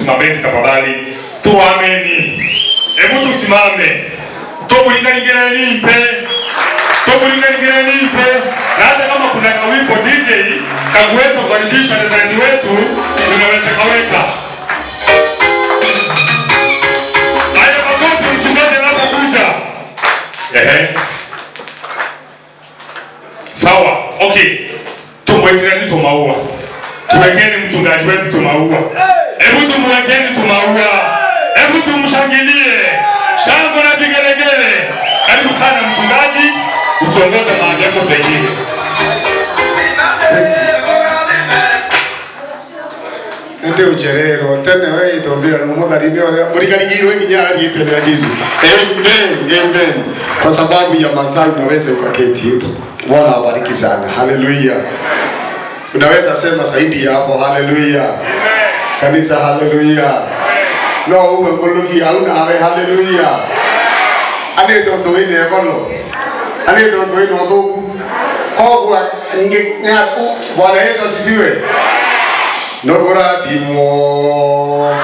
tusimameni tafadhali. Tuameni. Hebu tusimame. Tobulingalingana nimpe. Na hata kama kuna kawipo DJ kaguweza kukaribisha na ndani wetu tunaweza kaweka. Haya makofi mchungaji anapokuja. Sawa. Okay. Tumwekeni tumaua. Tuwekeni mchungaji wetu tumaua. Hebu tumwekeni tumaua. Hebu tumshangilie. Shangwe na vigelegele. Karibu sana mchungaji, utuongoze maajabu pengine. Ndio ucherero tena wewe itombira no mudharimio murigarigirwe nginyari itendera Yesu. Amen. Kwa sababu ya mazao unaweza ukaketi hapo. Bwana awabariki sana. Haleluya. Unaweza sema zaidi hapo. Haleluya. Kanisa haleluya. No uwe kologi hauna ave haleluya. Ane ndo wene kono. Ane ndo wene wadogo. Kwa ninge ngaku Bwana Yesu asifiwe. Nogora bimo.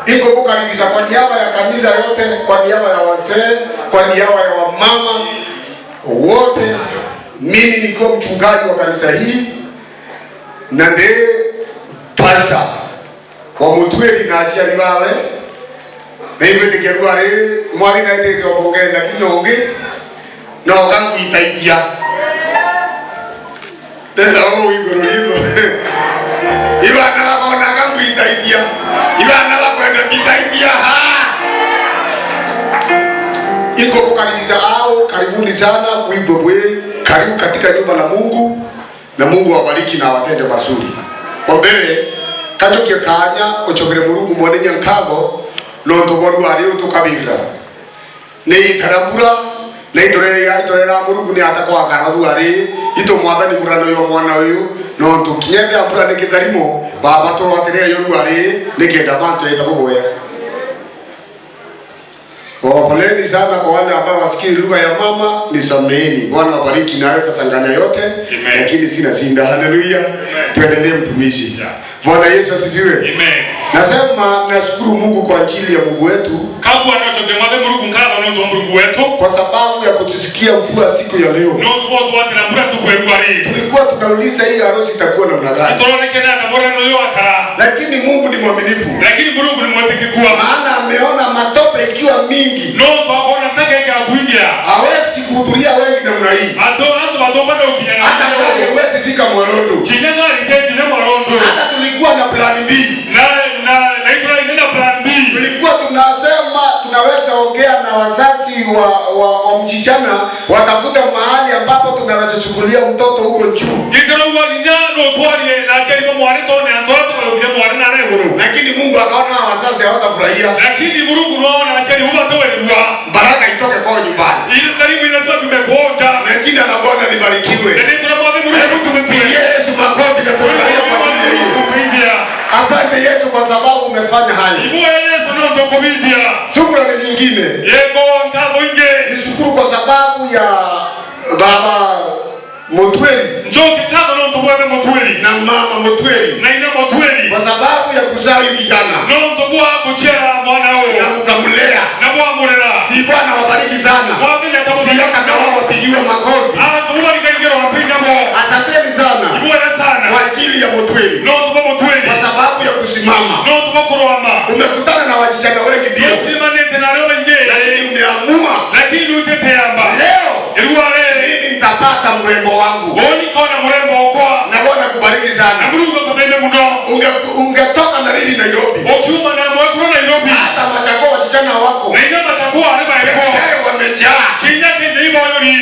Iko kukaribisha kwa niaba ya kanisa yote, kwa niaba ya wazee, kwa niaba ya wamama wote. Mimi niko mchungaji wa kanisa hii na ndiye pastor wa Mutweli na achiari wawe na hivyo tikiagwari mwari na ite kiobonge na kinyonge na okangu itaitia nenda huu igoro iwa na wakona kangu itaitia iwa na wakwenda itaitia iko kukaribisha hao. Karibuni sana kuibobwe, karibu katika nyumba la Mungu na Mungu awabariki na watende mazuri. Kwa mbele kacho kikanya ochogere Mungu mwanenya nkago londogoru ari utukabira ni itarambura na itorera Mungu ni atakwa karabu ari ito mwathani kurano yo mwana uyu no tukinyete ambura ni kitarimo baba to atere yo ari ni kenda bantu etaboya. Poleni sana kwa wale ambao wasikii lugha ya mama, nisameheni. Bwana wabariki na sasa nganya yote. Amen. Lakini sina sinda. Haleluya. Tuendelee mtumishi. Yeah. Bwana Yesu asifiwe. Amen. Nasema nashukuru Mungu kwa ajili ya Mungu wetu. Kabu anachotemade Mungu ngalo ndo Mungu wetu. Kwa sababu ya kutusikia mvua siku ya leo. No tupo watu na mbura tukwegwari. Tulikuwa tunauliza hii harusi itakuwa namna gani? Tunaona kena tabora no yo akara. Lakini Mungu ni mwaminifu. Lakini Mungu ni mwaminifu. Maana ameona matope ikiwa mingi. No tunaona taka yake kuingia. Hawezi kuhudhuria wengi namna hii. Watu bado ukinyana. Hata hawezi fika Mworondo. Kinyana aliteje na Mworondo. Hata tulikuwa na plan B. Na iko plan B. Tulikuwa tunasema tunaweza ongea na wazazi wa mchichana watafuta mahali ambapo tunaweza chukulia mtoto huko juu. Ikero walinyano utwarie na acheni kwa mwari tone andoto kwa mwari na rehuru. Lakini Mungu akaona wazazi hawatafurahia. Lakini Mungu naona acheni hubatowerwa. Baraka itoke kwa nyumbani. Ili karibu inasema tumegonja. Na jina la Bwana libarikiwe. Hebu tumpigie Yesu makofi na tufurahie kwa ajili hiyo. Asante Yesu kwa sababu umefanya haya. Shukrani nyingine. Ni shukuru kwa sababu ya baba Motweli. Na mama Motweli. Kwa sababu ya kuzaa kijana. Na mkamlea. Si Bwana wabariki sana. Si hata na wao wapigiwe makofi. Asanteni sana. Kwa ajili ya Motweli. Kwa sababu ya kusimama. Umekutana na wasichana wengi ndio. Lakini umeamua. Leo. Mimi nitapata mrembo wangu. Na Bwana kubariki sana. Ungetoka na lili Nairobi. Hata machako wasichana wako. Wamejaa.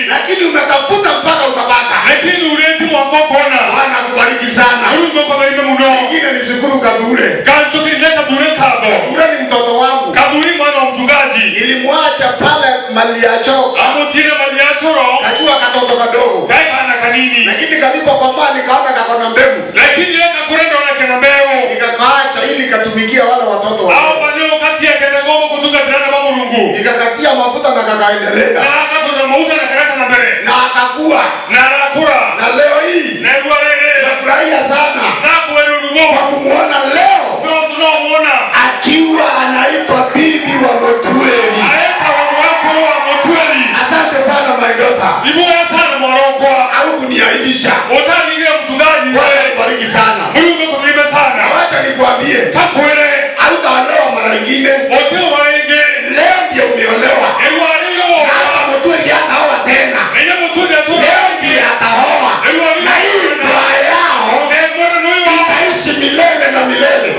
Lakini umetafuta mpaka ukapata. Bwana kubariki sana. Ingine ni shukuru Kadhure. Kadhure ni mtoto wangu. Nilimwacha pale Maliacho. Kajua katoto kadogo. Lakini kalipo kwa mali kaona kakona mbegu. Nikakaacha ili katumikia wale watoto wangu. Nikakatia mafuta na kakaendelea. Na akakuwa. Na leo hii nafurahia sana kwa kumuona leo akiwa anaitwa bibi wa Motweli. Asante sana my daughter. Au kuniaibisha. Bariki sana. Wacha nikwambie. Hautaolewa mara nyingine. Leo ndio umeolewa. Na hata Motweli hataoa tena. Leo ndiye ataoa. Na hii ndoa yao itaishi milele na milele.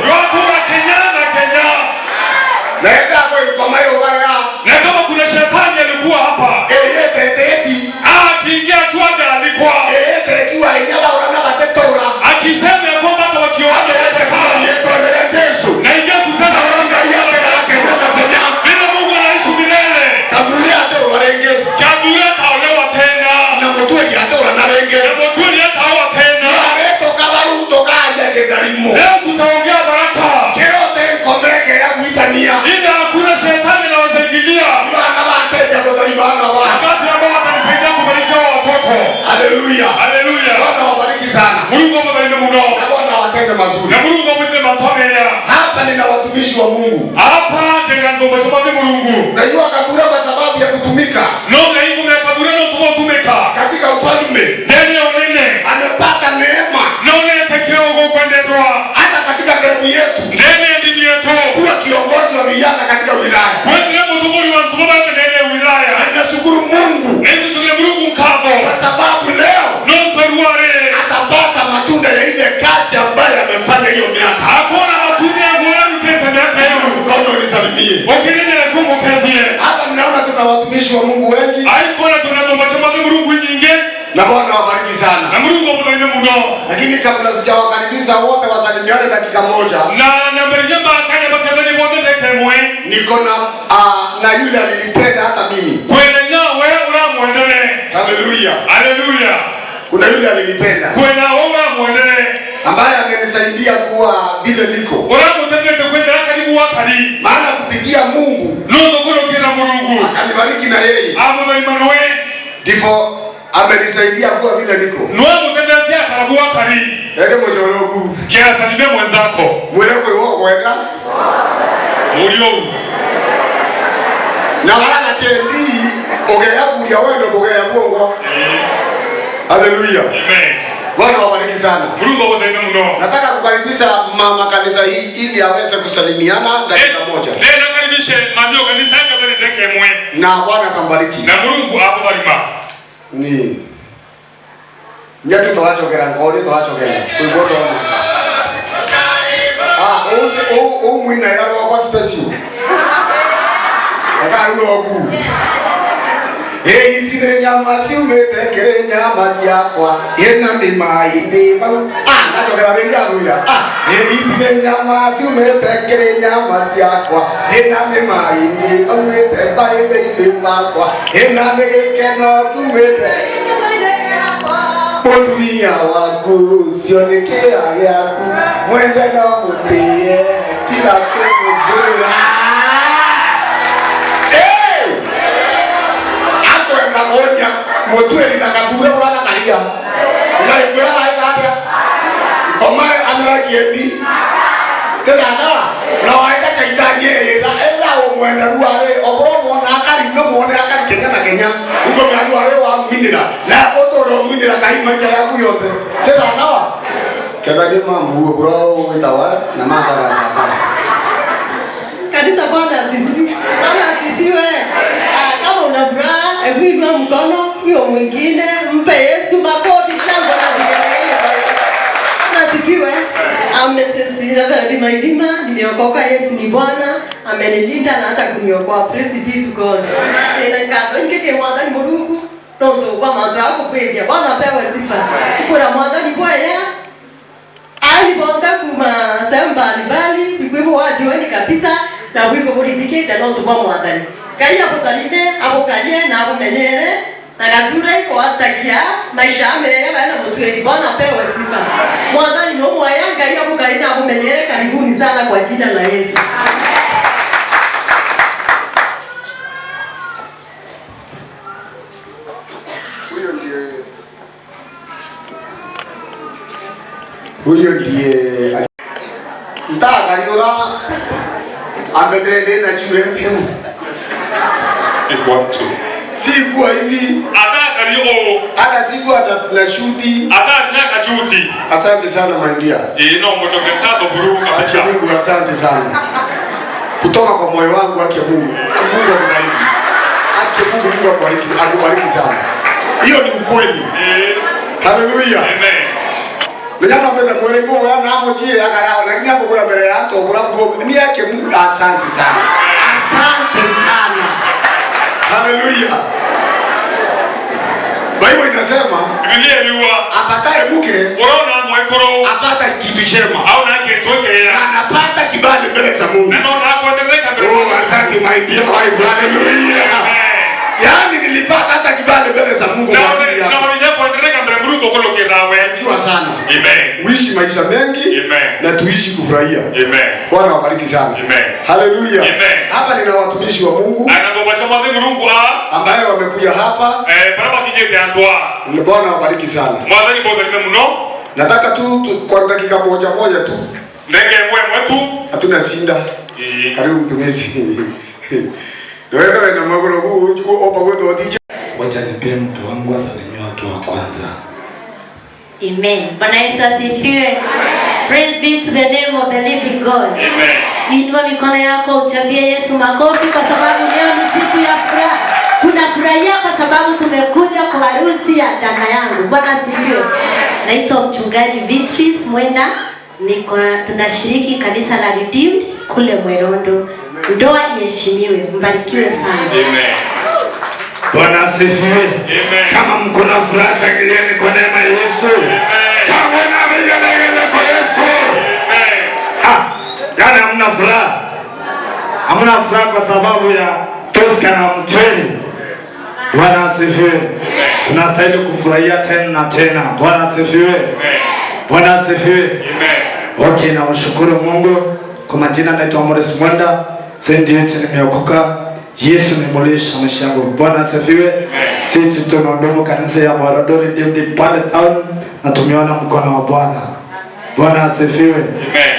Naenda kwa mayo wala. Na kama kuna shetani alikuwa hapa. Akiingia tuacha alikuwa. Akisema ya kwamba hata wakiona na ingia kusema bila Mungu anaishi milele. Kadhure ataolewa tena. Na Motweli ataoa tena. Leo tutaongea baraka. Ila hakuna shetani na wazaingilia. Wakati ambao watanisaidia kubarikiwa watoto. Haleluya. Bwana wabariki sana. Mungu awabariki mno. Na Bwana watende mazuri. Na Mungu amweze matokeo. Hapa nina watumishi wa Mungu. Hapa ndio ngombe sababu Mungu. Najua Kadhure kwa sababu ya kutumika. Na hivyo na Kadhure na kutumika. Katika ufalme. Nene. Amepata neema. Na tekeo kuendelea. Hata katika demu yetu. Nene ndimi yetu. Kuwa kiongozi wa vijana katika wilaya. Nashukuru Mungu. Kwa sababu leo atapata matunda ya ile kazi ambayo amefanya hiyo miaka. Mkono unisalimie. Hapa ninaona kuna watumishi wa Mungu wengi. Na Bwana wabariki sana. Lakini kabla sijawakaribisha wote wasalimiane dakika moja. Niko na yule alinipenda hata mimi. Haleluya. Kuna yule alinipenda. Ambaye amenisaidia kuwa vile niko. Maana kupitia Mungu akanibariki na yeye. Ndipo amenisaidia kuwa vile niko. Ende mojorogu. Salimia mwenzako. Mweleko yuo kwenda. Na baraka tendi ogea kulia wendo ogea bongo. Haleluya. Amen. Bwana wabariki sana. Mungu awabariki mno. Nataka kukaribisha mama kanisa hii ili aweze kusalimiana dakika moja. Tena karibishe mami wa kanisa kabla niteke mwe. Na Bwana atambariki. Na Mungu awabariki. Ni nyaki toachokera ngoni toachokera. Kuibodo. Mwina yaro kwa special. Aka ulo oku. ici nĩ nyama ciumĩte kĩrĩ nyama ciakwa ĩna nĩ maĩ-inĩ mau. Ndacokera rĩngĩ agwĩra ici nĩ nyama ciumĩte kĩrĩ nyama ciakwa ĩna nĩ maĩ-inĩ aumĩte maĩ-inĩ makwa ĩna nĩ gĩkeno kumĩte mũtumia waku ũcio nĩ kĩya gĩaku mwende no mũtĩye tiga kũmũthũra. Akwenda mũtuĩri na gathure ũrana karia naikwĩra waĩkatia komae amĩrakiendi tĩgacawa na waĩka chaitani ĩra ũmwenda ruarĩ okorwo mwona akari no mwone akari Kenya na Kenya uko mĩaruarĩ wa mwinĩra na ũtũũro mwinĩra kaimaica yaku yothe tĩgacawa kebagi mamu bro witawa na matara sawa kanisa. Bwana asifiwe. Bwana asifiwe. Kama una furaha, hebu inua mkono hiyo mwingine, mpe Yesu makofi chanzo na vigelegele. Bwana asifiwe. Reverend Maidima, nimeokoka. Yesu ni Bwana, amenilinda na hata kuniokoa. Praise be to God. Tena ngato ngeke mwathani Mungu tonto kwa mambo yako kweli. Bwana apewe sifa. Kuna mwathani bwaya alibonda kuma sehemu mbalimbali, ikiwemo wadiwani kabisa na wiko politikete no tuma mwathani. Ngai abutarinde abukarie na abumenyere na gatura iko atakia maisha meye bana mutueri. Bwana apewe sifa. Mwathani no mwaya Ngai abukarie na abumenyere. Karibuni sana kwa jina la Yesu. Huyo ndiye mtakariura amedede na jure mpemu sikuwa hivi hata sikuwa na shuti asante sana maindia Mungu asante sana kutoka kwa moyo wangu wake Mungu akubariki ake Mungu akubariki sana. Hiyo ni ukweli. Haleluya, amen. Mjana mbele mwele Mungu yana amojie agarao lakini hapo kuna mbele yako kuna ni yake Mungu. Asante sana, asante sana. Haleluya. Biblia inasema apataye mke apata kitu chema, anapata kibali mbele za Mungu. Oh, asante my dear wife. Haleluya. Yaani nilipata hata kibali mbele za Mungu kwa ajili yako. Kiwa sana. Amen. Uishi maisha mengi. Amen. Na tuishi kufurahia. Amen. Bwana wabariki sana. Amen. Haleluya. Amen. Hapa nina watumishi wa Mungu ambaye wamekuja hapa. Bwana wabariki sana. Nataka tu kwa dakika moja tu. Hatuna shinda. Karibu mtumishi. Wewe na magoro huu opa wewe DJ. Wacha nipe mtu wangu asalimie watu wa kwanza. Amen. Bwana Yesu asifiwe. Praise be to the name of the living God. Amen. Inua mikono yako uchapie Yesu makofi kwa sababu leo ni siku ya furaha. Tunafurahia kwa sababu tumekuja kwa harusi ya dada yangu. Bwana asifiwe. Naitwa mchungaji Beatrice Mwenda. Tunashiriki kanisa la Redeemed kule Mwerondo. Ndoa iheshimiwe. Mbarikiwe sana. Amen. Bwana asifiwe. Amen. Kama mko na furaha shangilieni kwa neema ya Yesu. Amen. Kama na vigelegele kwa Yesu. Amen. Yana hamna furaha. Hamna furaha kwa sababu ya Tosca na mcheli. Bwana asifiwe. Amen. Tunastahili kufurahia tena na tena. Bwana asifiwe. Amen. Bwana asifiwe. Amen. Okay, na mshukuru Mungu. Kwa majina naitwa Morris Mwenda. Sendi yote nimeokoka. Yesu ni mulisha maisha yangu. Bwana asifiwe. Sisi tunaondoka kanisa ya Mwerondo Redeemed pale town na tumeona mkono wa Bwana. Bwana asifiwe.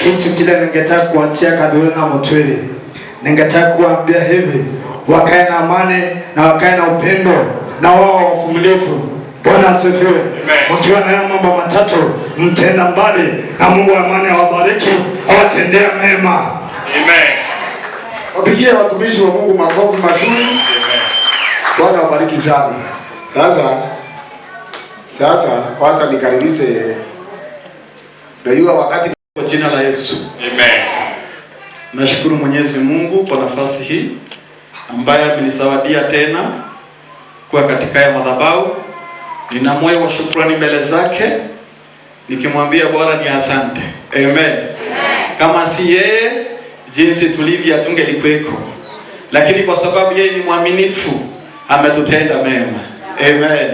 Kitu kile ningetaka kuachia Kadure na Mutwiri. Ningetaka kuambia hivi, wakae na amani na wakae na upendo na wao wavumilivu. Bwana asifiwe. Mkiwa na mambo matatu mtenda mbali na Mungu wa amani awabariki, awatendea mema. Amen. Wapigie watumishi wa Mungu makofi mazuri. Bwana wabariki sana. Sasa kwanza nikaribishe ndio wakati kwa jina la Yesu. Amen. Nashukuru Mwenyezi Mungu kwa nafasi hii ambayo amenisawadia tena kuwa katika ya madhabahu. Nina moyo wa shukrani mbele zake, nikimwambia Bwana ni asante. Amen. Kama si yeye, jinsi tulivyo hatungelikuweko, lakini kwa sababu yeye ni mwaminifu, ametutenda mema. Amen.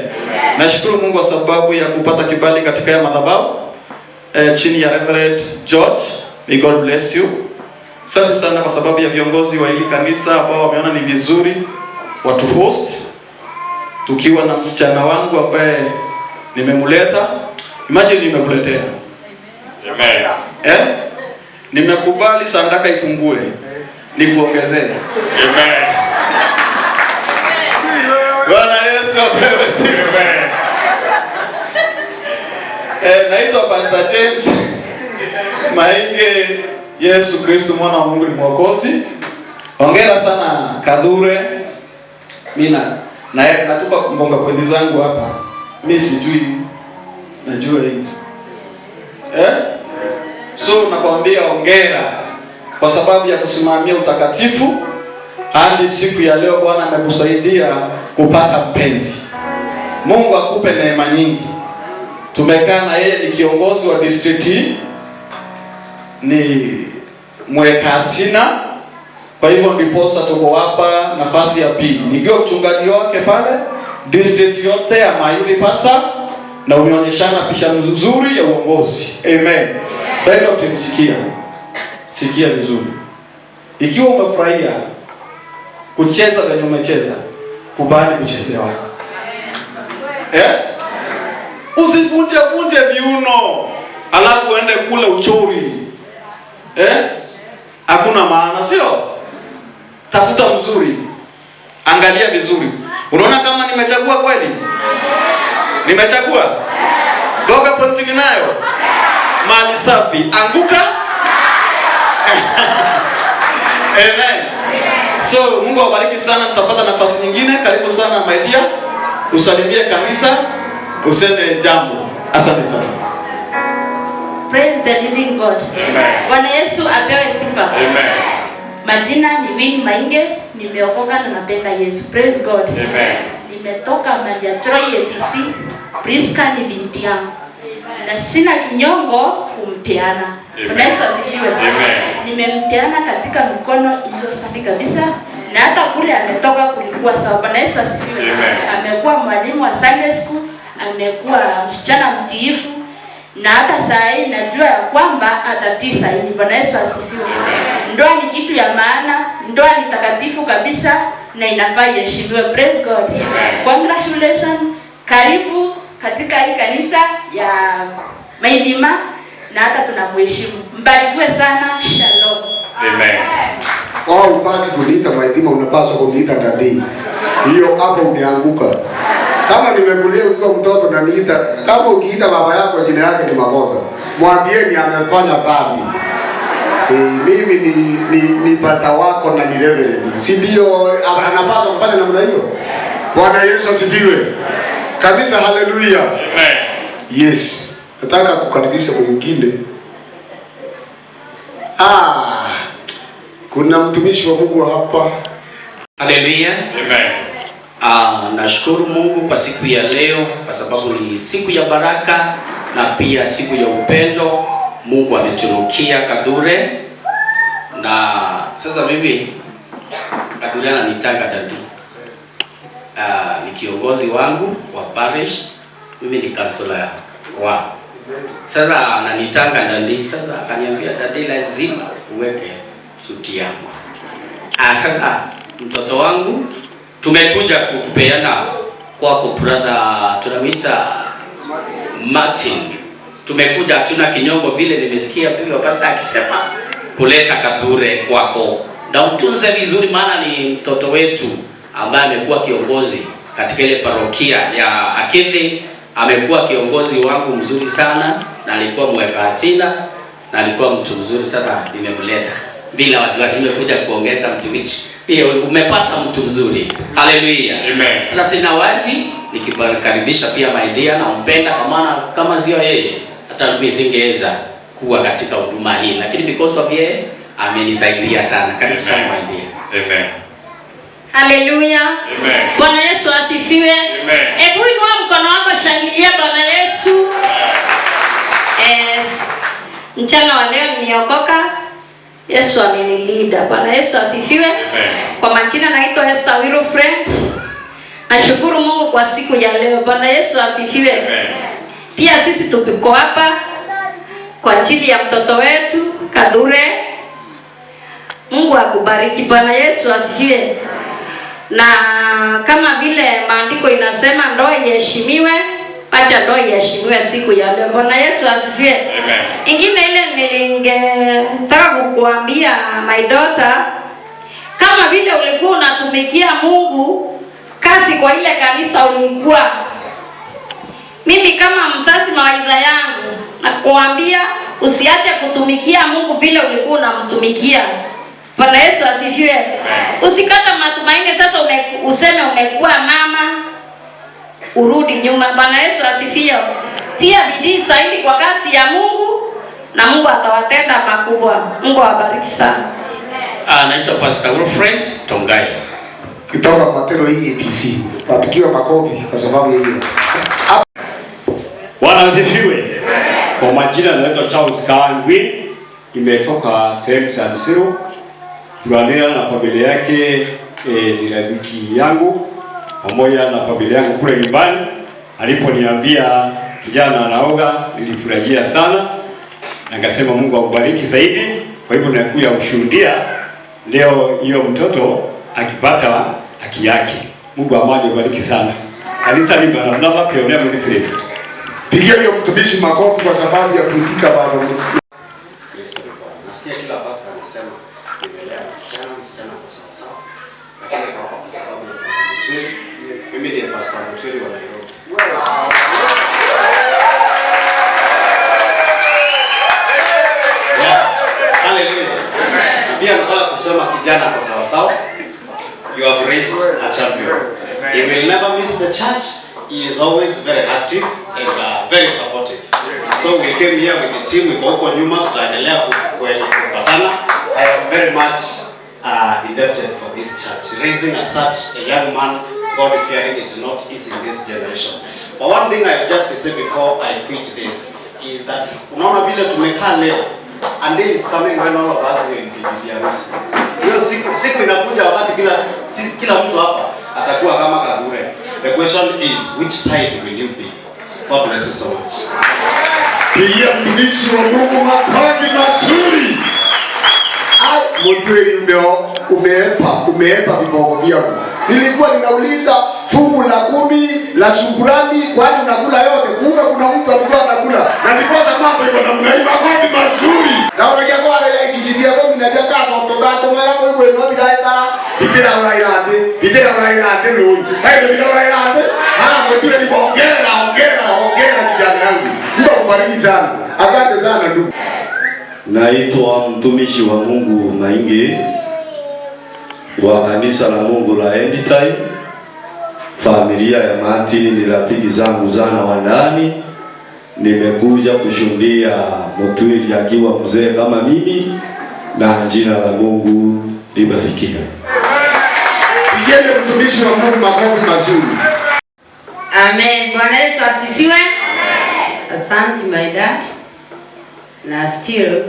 Nashukuru Mungu kwa sababu ya kupata kibali katika ya madhabahu chini ya Reverend George. May God bless you. Asante sana kwa sababu ya viongozi wa hili kanisa ambao wameona ni vizuri watu host, tukiwa na msichana wangu ambaye nimemuleta. Imagine nimekuletea. Amen. Nimekubali sadaka ipungue, nikuongezee. Amen. Bwana Yesu apewe sifa. Naitwa Pastor James Mainge. Yesu Kristo mwana wa Mungu ni mwokozi. Hongera sana Kadhure. Mimi natupa mbonga kwendi zangu hapa. Mimi sijui, najua hii. So nakwambia hongera kwa sababu ya kusimamia utakatifu hadi siku ya leo. Bwana amekusaidia kupata mpenzi. Mungu akupe neema nyingi. Tumekaa na yeye, ni kiongozi wa district hii, ni mweka hazina. Kwa hivyo ndiposa tuko hapa nafasi ya pili, nikiwa mchungaji wake pale district yote ya Mayuthi pastor, na umeonyeshana picha nzuri ya uongozi. Amen. Bado tumsikia. Sikia vizuri. Ikiwa umefurahia kucheza venye umecheza, kubali kuchezewa. Usivunje viuno alafu uende kule uchori. Hakuna maana, sio? Tafuta mzuri. Angalia vizuri. Unaona kama nimechagua kweli? Nimechagua? Goga pointi nayo. Mali safi. Anguka. Amen. So Mungu awabariki sana, tutapata nafasi nyingine. Karibu sana my dear. Usalimie kanisa, useme jambo. Asante sana. Praise the living God. Amen. Bwana Yesu apewe sifa. Amen. Majina ni Win Mainge, nimeokoka na napenda Yesu. Praise God. Amen. Nimetoka Mandiatroi APC. Priska ni binti yangu. Na sina kinyongo kumpeana. Bwana Yesu asifiwe. Amen. Nimempeana katika mikono iliyo safi kabisa, na hata kule ametoka kulikuwa sawa. Bwana Yesu asifiwe. Amen. Amekuwa mwalimu wa Sunday school, amekuwa msichana mtiifu, na hata saa hii najua ya kwamba atatisa hili. Bwana Yesu asifiwe. Ndoa ni kitu ya maana, ndoa ni takatifu kabisa na inafaa iheshimiwe. Praise God. Congratulations. Karibu katika hii kanisa ya Maidima, na hata tunamheshimu. Mbarikiwe sana. Shalom. Amen. Basi kuniita Maidima, unapaswa kuniita Dadi. Hiyo hapo umeanguka. Kama nimekulia ukiwa mtoto na niita, kama ukiita baba yako jina yake ni makosa, mwambieni amefanya dhambi. Mimi ni pasa wako na ni reverend. Si ndio anapaswa kufanya namna hiyo? Bwana Yesu asifiwe. Kabisa, haleluya. Amen. Yes. Nataka kukaribisha mwingine. Kuna mtumishi wa Mungu hapa. Haleluya. Amen. Nashukuru Mungu kwa siku ya leo kwa sababu ni siku ya baraka na pia siku ya upendo. Mungu ametunukia Kadhure, na sasa mimi Kadhure ananitanga Dadi. Ni kiongozi wangu wa parish, mimi ni kansula wa. Sasa ananitanga Dadi, sasa akaniambia Dadi, lazima uweke suti yangu. Sasa mtoto wangu tumekuja kukupeana kwako brother, tunamwita Martin. Tumekuja hatuna kinyongo vile nimesikia pia pastor akisema kuleta Kadhure kwako. Na utunze vizuri, maana ni mtoto wetu ambaye amekuwa kiongozi katika ile parokia ya Akithi. Amekuwa kiongozi wangu mzuri sana, na alikuwa mweka hazina na alikuwa mtu mzuri. Sasa nimemleta bila wasiwasi, nimekuja kuongeza mtumishi. Pia umepata mtu mzuri. Haleluya. Amen. Sasa sina wazi nikikaribisha pia my dear, na mpenda kwa maana kama sio yeye hata mimi singeweza kuwa katika huduma hii, lakini because of yeye amenisaidia sana. Karibu sana my dear. Amen. Haleluya. Amen. Bwana Yesu asifiwe. Amen. Hebu inua mkono wako, shangilia Bwana Yesu. Mchana wa leo nimeokoka. Yesu amenilinda. Bwana Yesu asifiwe. Amen. Kwa majina naitwa Esther Wiru Friend. Nashukuru Mungu kwa siku ya leo. Bwana Yesu asifiwe. Amen. Pia sisi tuko hapa kwa ajili ya mtoto wetu Kadhure. Mungu akubariki. Bwana Yesu asifiwe. Na kama vile maandiko inasema ndoa iheshimiwe, acha ndoa iheshimiwe siku ya leo. Bwana Yesu asifiwe. Amen. Ingine ile nilingetaka kukuambia my daughter, kama vile ulikuwa unatumikia Mungu kazi kwa ile kanisa ulikuwa, mimi kama mzazi, mawaidha yangu nakuambia usiache kutumikia Mungu vile ulikuwa unamtumikia. Bwana Yesu asifiwe. Usikata matumaini sasa useme umekuwa mama urudi nyuma. Bwana Yesu asifiwe. Tia bidii zaidi kwa kazi ya Mungu na Mungu atawatenda makubwa. Mungu awabariki sana. Naitwa Pastor Wilfred Tongai. Kutoka Matero hii APC. Wapigiwa makofi kwa sababu ya hiyo. Bwana asifiwe. Kwa majina naitwa Charles Kangwi. Nimetoka Thames and Zero. Tunaendelea na familia yake, ni rafiki yangu pamoja na familia yangu kule nyumbani. Aliponiambia kijana anaoga, nilifurahia sana. Nikasema Mungu akubariki zaidi. Kwa hivyo nakuja kushuhudia leo hiyo mtoto akipata haki yake. Mungu akubariki sana. Kanisa ni Maranatha Pioneer Ministries. Pigia hiyo mtumishi makofi kwa sababu ya kuitika baba. Nasikia kila pastor anasema nimelea msichana kwa sawa. Lakini kwa sababu ya Mtweli, mimi ndiye pastor Mtweli wa Nairobi. Yeah. Hallelujah. Pia nataka kusema kijana kwa sawa. You have raised a champion. He will never miss the church. He is always very active and very supportive. So we came here with the team. We huko nyuma tutaendelea kupatana. I am very much indebted for this church. Raising such a young man, God fearing, is not easy in this generation. But one thing I have just to say before I quit this is that unaona vile tumekaa leo, and day is coming when all of us will be harusi. Hiyo siku inakuja wakati kila mtu hapa atakuwa kama Kadhure. The question is, which side will you be? God bless you so much. Pigia mtumishi wa Mungu makofi mazuri. Mtweli umeepa vibogo vyangu. Nilikuwa ninauliza fungu la 10 la shukrani, kwani unakula yote? Kumbe kuna mtu alikuwa anakula. Na ndiposa mambo iko namna hii, makofi mazuri. Na unajua kwa ile kijibia kwa mimi najua kwa mtoto mara kwa hiyo ndio bidaita. Bidera urairande leo. Hayo bidera urairande. Mtweli ongera kijana yangu. Mungu akubariki sana. Asante sana ndugu. Naitwa mtumishi wa Mungu Maingi wa kanisa la Mungu la End Time. Familia ya Martin ni rafiki zangu sana wa ndani. Nimekuja kushuhudia Mtweli akiwa mzee kama mimi, na jina la Mungu libarikiwe. Pigie mtumishi wa Mungu makofi mazuri. Amen. Bwana Yesu asifiwe. Asante my dad. Na still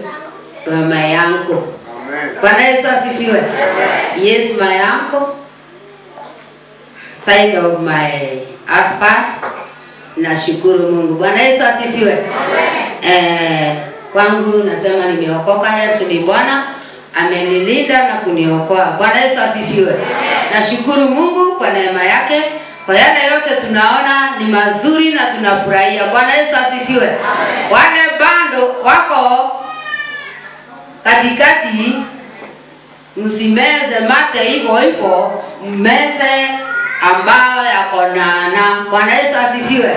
my uncle. Amen. Bwana Yesu asifiwe. Yes, my uncle, side of my husband. Nashukuru Mungu. Bwana Yesu asifiwe. Kwangu nasema nimeokoka. Yesu ni Bwana, amenilinda na kuniokoa. Bwana Yesu asifiwe. Nashukuru Mungu kwa neema yake. Kwa yale yote tunaona ni mazuri na tunafurahia. Bwana Yesu asifiwe. Wale bando wako katikati, msimeze mate hivyo, mmeze ambayo yako na. Bwana Yesu asifiwe.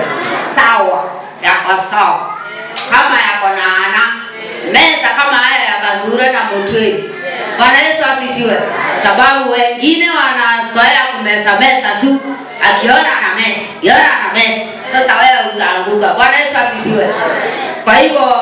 Sawa, yako sawa. Kama yako na meza kama haya ya Kadhure na Mtweli. Bwana Yesu asifiwe. Sababu wengine wanazoea kumeza tu. Akiona na mesa, sasa wewe utaanguka. Bwana Yesu asifiwe. Kwa hivyo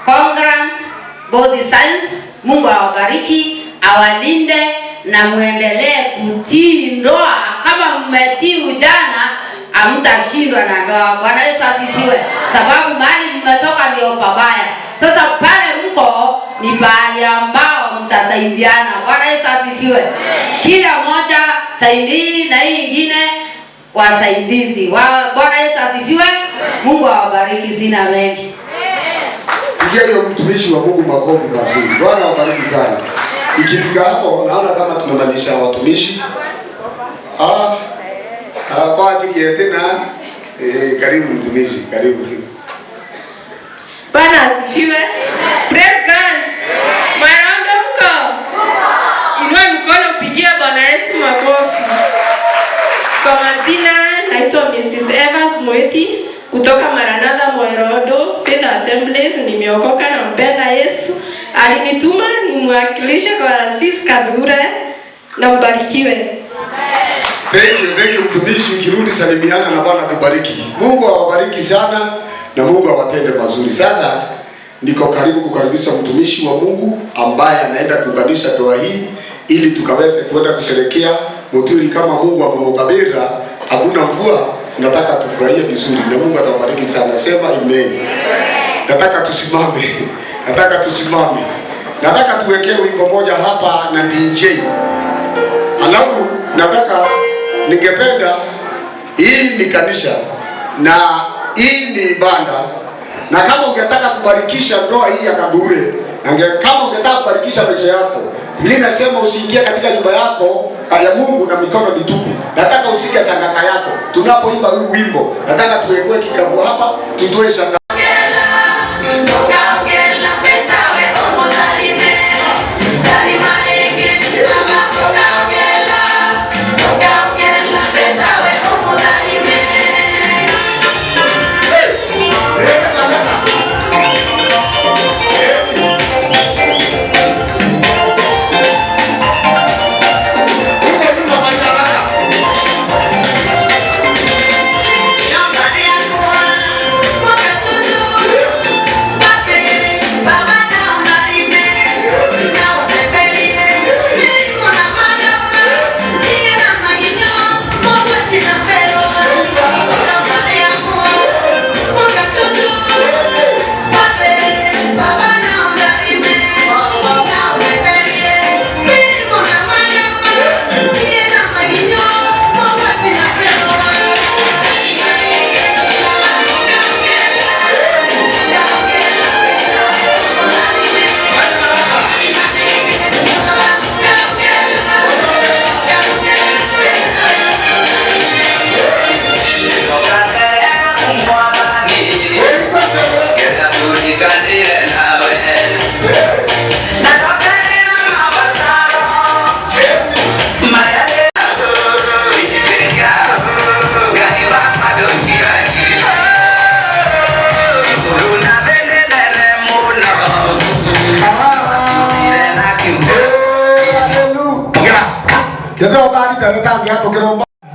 congrats both sides. Mungu awabariki, awalinde na muendelee kutii ndoa. Kama mmetii ujana, hamtashindwa na ndoa. Bwana Yesu asifiwe. Sababu mahali mmetoka ndio pabaya. Sasa pale mko ni pahali ambao mtasaidiana. Bwana Yesu asifiwe. Kila mmoja saidii na hii nyingine wasaidizi. Bwana Yesu asifiwe. Mungu awabariki, sina mengi. Hiyo mtumishi wa Mungu makofi mazuri. Bwana awabariki sana. Ikifika hapo naona kama tunamalisha watumishi. Kwa ajili ya tena karibu mtumishi, karibu. Bwana asifiwe. Praise God. Mwaraundo mko? Inua mkono upigie Bwana Yesu makofi. Kwa majina naitwa Mrs. Evans Moeti kutoka Maranatha Moerodo Faith Assemblies. Nimeokoka na mpenda Yesu. Alinituma nimwakilishe kwa Sis Kadhure na mbarikiwe. Thank you mtumishi, ukirudi salimiana na Bwana kubariki. Mungu awabariki sana na Mungu awatende mazuri. Sasa niko karibu kukaribisha mtumishi wa Mungu ambaye anaenda kuunganisha ndoa hii ili tukaweze kwenda kusherehekea muturi kama Mungu amemkabira. Hakuna mvua, tunataka tufurahie vizuri na Mungu atabariki sana. Sema amen. Nataka tusimame. Nataka tuwekee wimbo moja hapa na DJ. Alafu ningependa, hii ni kanisa na hii ni ibada, na kama ungetaka kubarikisha ndoa hii ya Kadhure, kama ungetaka kubarikisha maisha yako, Biblia inasema usiingie katika nyumba yako ya Mungu na mikono mitupu. Nataka usike sadaka yako. Tunapoimba huu wimbo, nataka tuwekwe kikapu hapa, tutoe sadaka.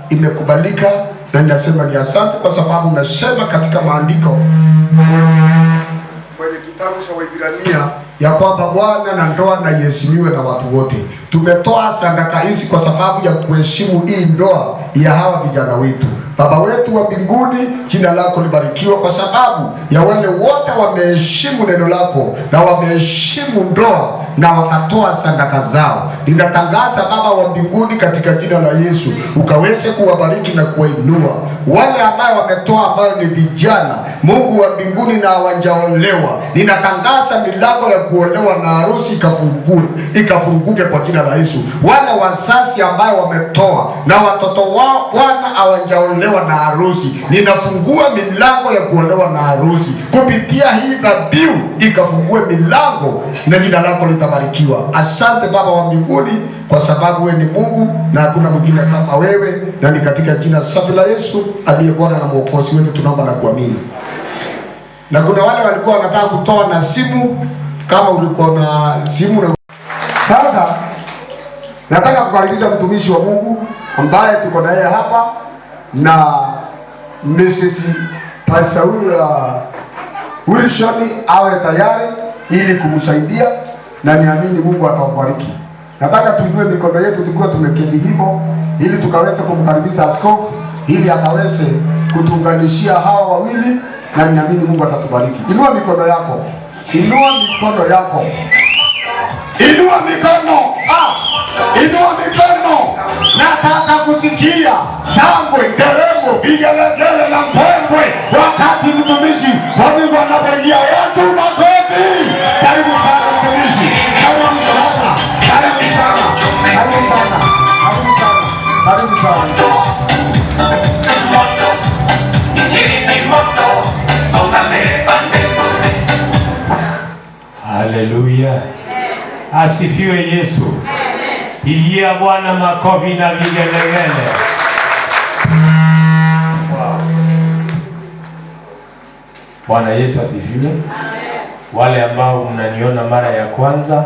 Imekubalika na ninasema ni asante kwa sababu umesema katika maandiko kwenye kitabu cha Waebrania ya kwamba Bwana na ndoa na iheshimiwe na watu wote. Tumetoa sadaka hizi kwa sababu ya kuheshimu hii ndoa ya hawa vijana wetu. Baba wetu wa mbinguni, jina lako libarikiwe kwa sababu ya wale wote wameheshimu neno lako na wameheshimu ndoa na wakatoa sadaka zao. Ninatangaza Baba wa mbinguni katika jina la Yesu, ukaweze kuwabariki na kuwainua wale ambao wametoa, ambao ni vijana. Mungu wa mbinguni, na hawajaolewa, ninatangaza milango ya kuolewa na harusi ikafunguke kwa jina la Yesu. Wale wazazi ambao wametoa na watoto wao Bwana hawajaolewa na harusi, ninafungua milango ya kuolewa na harusi kupitia hii dhabihu, ikafungue milango na jina lako litabarikiwa. Asante Baba wa mbinguni kwa sababu wewe ni Mungu na hakuna mwingine kama wewe, na ni katika jina safi la Yesu aliye Bwana na Mwokozi wetu tunaomba na kuamini. Na kuna wale walikuwa wanataka kutoa na simu, kama ulikuwa na simu na... Sasa nataka kukaribisha mtumishi wa Mungu ambaye tuko naye hapa na Mrs. Pasauya Wilson awe tayari ili kumsaidia, na niamini Mungu atawabariki. Nataka tuinue mikono yetu tukiwa tumeketi hivyo, ili tukaweze kumkaribisha askofu ili akaweze kutuunganishia hawa wawili, na ninaamini Mungu atatubariki. Inua mikono yako, inua mikono yako, inua mikono, inua mikono. Nataka kusikia shangwe, nderemo, vigelegele na mbwembwe wakati mtumishi wa Mungu anapoingia. Watu makofi! Karibu sana mtumishi, karibu sana, karibu sana, karibu sana, karibu sana, karibu sana. Haleluya. Asifiwe Yesu. Pigia Bwana makofi na vigelegele. Bwana Yesu asifiwe. Wale ambao mnaniona mara ya kwanza,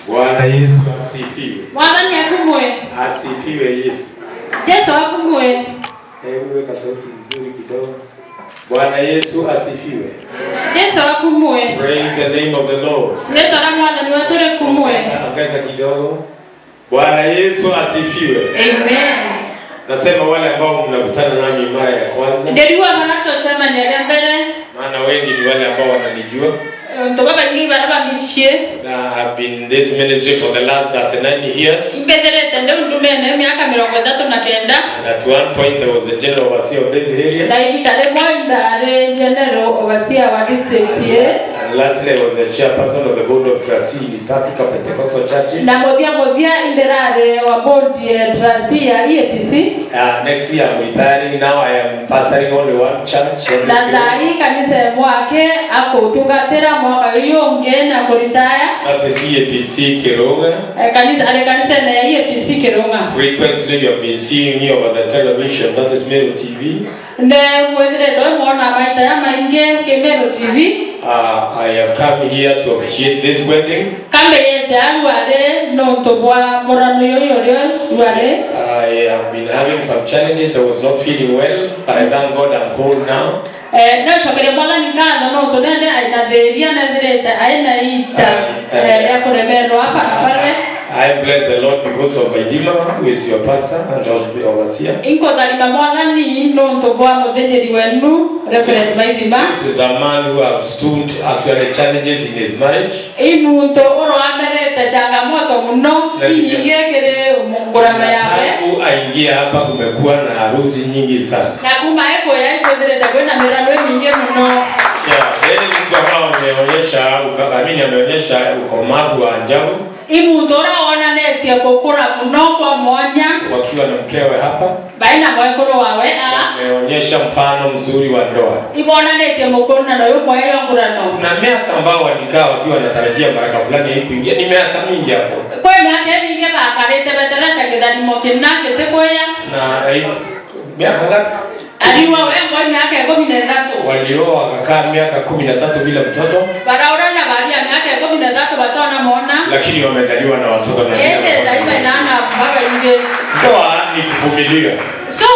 Bwana Yesu asifiwe. Bwana ni akumwe. Asifiwe Yesu. Yesu akumwe. Hebu weka sauti nzuri kidogo. Bwana Yesu asifiwe. Yesu akumwe. Praise the name of the Lord. Leto na mwana ni watore kumwe. Ongeza kidogo. Bwana Yesu asifiwe. Amen. Nasema wale ambao mnakutana nami mara ya kwanza, ndio wanato chama ni mbele. maana wengi ni wale ambao wananijua. Ndo baba ngi baba mishie. I've been in this ministry for the last 39 years. Mbedere tende ndumene miaka 39. And at one point there was a general overseer of this area. Na ikitale mwanda re general overseer wa district, yes. And lastly I was the chairperson of the board of trustees in East Africa Pentecostal Churches. Na modia inderare wa board trustee ya EPC. Next year I'm retiring. Now I am pastoring only one church. Na hii kanisa mwake ako tungatera mwaka yonge na kuritaya. That is EPC Kirunga. Kanisa na EPC Kirunga. Frequently you have been seeing me over the television. That is Mero TV. Ne mwendele toy mwana maita ya mainge ke Mero TV. I have come here to officiate this wedding. Kambe yete alwale no tobwa morano yoyo wale. I have been having some challenges. I was not feeling well, but I thank God I'm whole now. No chokere mwana nikana no tonene aina deria na dereta aina ita ya kuremerwa hapa na pale. I bless the Lord because of Vaidima, who is your pastor and overseer. Inko dalika mwana ni no tobwa modejeri wenu reference Vaidima. This is a man who have stood actually challenges in his marriage. Inu to oro amereta changamoto mno ingekere mungurama yawe. Tangu aingia hapa kumekuwa na harusi nyingi sana. Na kuma eko ya iko dereta kwenda mirano mingi mno. Yeye ni mtu ambao ameonyesha ukomavu wa ajabu. Imutora ona netia kokora mno kwa mwanya. Wakiwa na mkewe hapa. Baina mwekoro wawe ameonyesha mfano mzuri wa ndoa. Ibona netia mokona na yomo yayo ngurano. Na miaka ambao walikaa wakiwa wanatarajia baraka fulani hii kuingia ni miaka mingi hapo. Kwa miaka mingi bakarete batarata kidani mokina ketekoya. Na miaka ngapi? Aliwa wengo miaka 13. Walioa wakakaa miaka 13 bila mtoto. Baraura na baria miaka 13 batona mona. Lakini wamejaliwa na watoto na ndio daima inaana baba inge. Ndoa ni kuvumilia. So,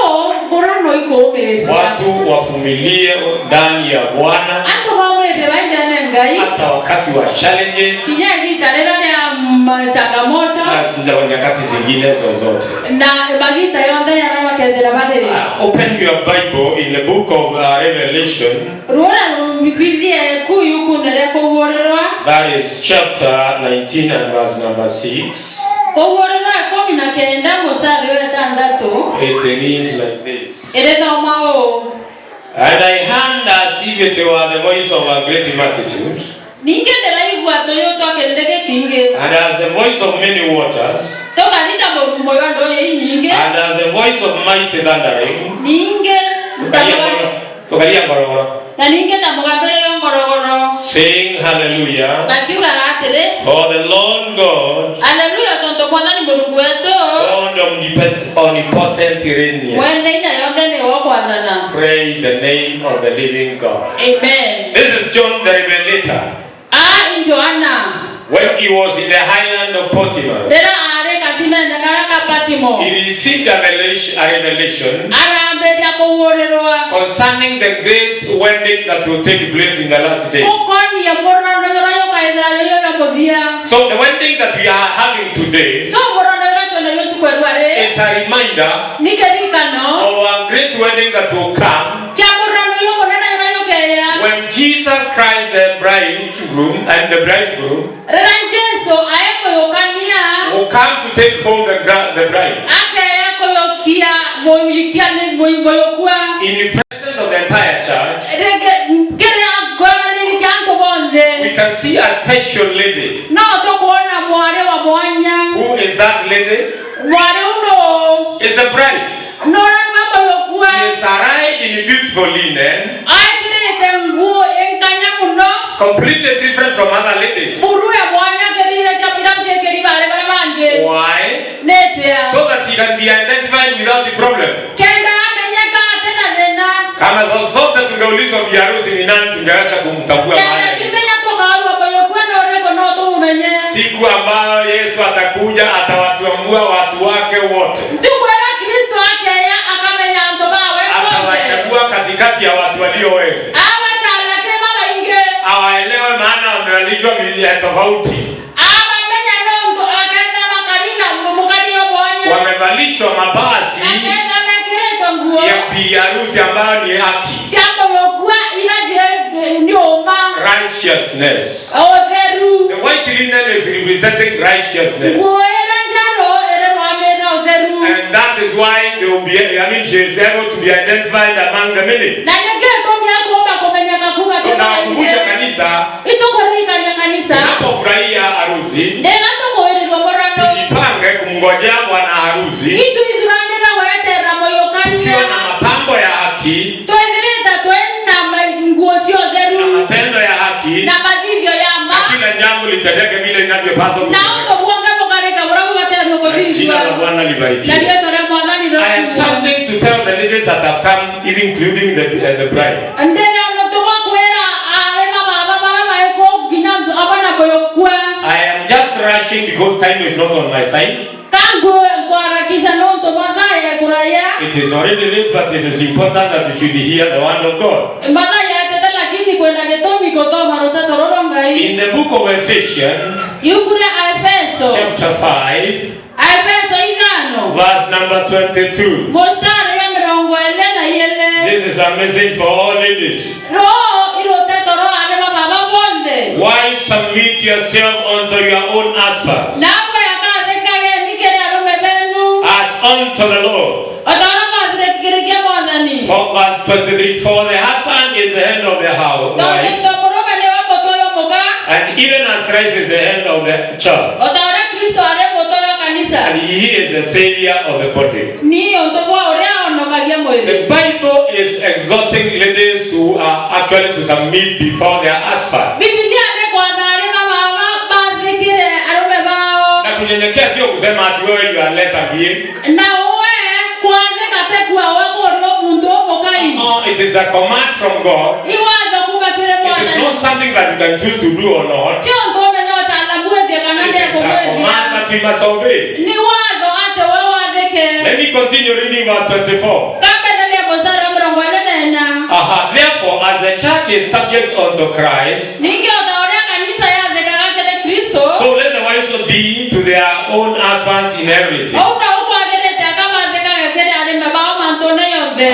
borano iko ome. Watu wavumilie ndani ya Bwana. Hata waweze waende ngai. Hata wakati wa challenges. Kijani tarera na changamoto. Na sinza nyakati zingine zozote. Na magita yonde yana wakezera bade. Open your Bible in the book of Revelation. That is chapter 19 and verse number 6. It reads like this. And I heard as if it were the voice of a great multitude. And as the voice of many waters. And as the voice of mighty thundering. Saying hallelujah. For the Lord God. God omnipotent reigns. Praise the name of the living God. Amen. This is John the Revelator. When he was in the highland of Potimo, he received a revelation concerning the great wedding that will take place in the last days. So the wedding that we are having today is a reminder of a great wedding that will come when Jesus Christ, the bridegroom and the bridegroom, will come to take home the bride in the presence of the entire church. We can see a special lady. Who is that lady? Is a bride. She is arrayed in beautiful linen, completely different from other ladies. Why? So that she can be identified without the problem. Kama zote tungeulizwa bi harusi ni nani, tungeweza kumtambua mahali. Siku ambayo Yesu atakuja atawatambua watu wake wote. Atawachagua katikati ya watu walio wengi. Awaelewe maana wamealijwa milia tofauti. Wamevalishwa mabasi ya bi harusi ambayo ni haki. Righteousness. The white linen is representing righteousness. And that is why they will be, she is able to be identified among the many. So nawakumbusha kanisa, tunapofurahia harusi, tujipange kumngojea bwana harusi tukiwa na mapambo ya haki na matendo ya haki na kila jambo litendeke vile inavyopaswa. Jina la Bwana libarikiwe. I have something to tell the ladies that have come, even including the bride. I am just rushing because time is not on my side. It is already late, but it is important that you should hear the word of God. In the book of Ephesians, chapter 5, verse number 22. This is a message for all ladies. Wives, submit yourself unto your own husbands as unto the Lord. For verse 23, for the husband is the head of the house, and even as Christ is the head of the church, and he is the savior of the body. The Bible is exhorting ladies who are actually to submit before their husband. Na kunyenyekea sio kusema ati wewe you are less than. It is a command from God. It is not something that you can choose to do or not. It is a command that you must obey. Let me continue reading verse 24. Therefore, as the church is subject unto Christ, so let the wives be to their own husbands in everything.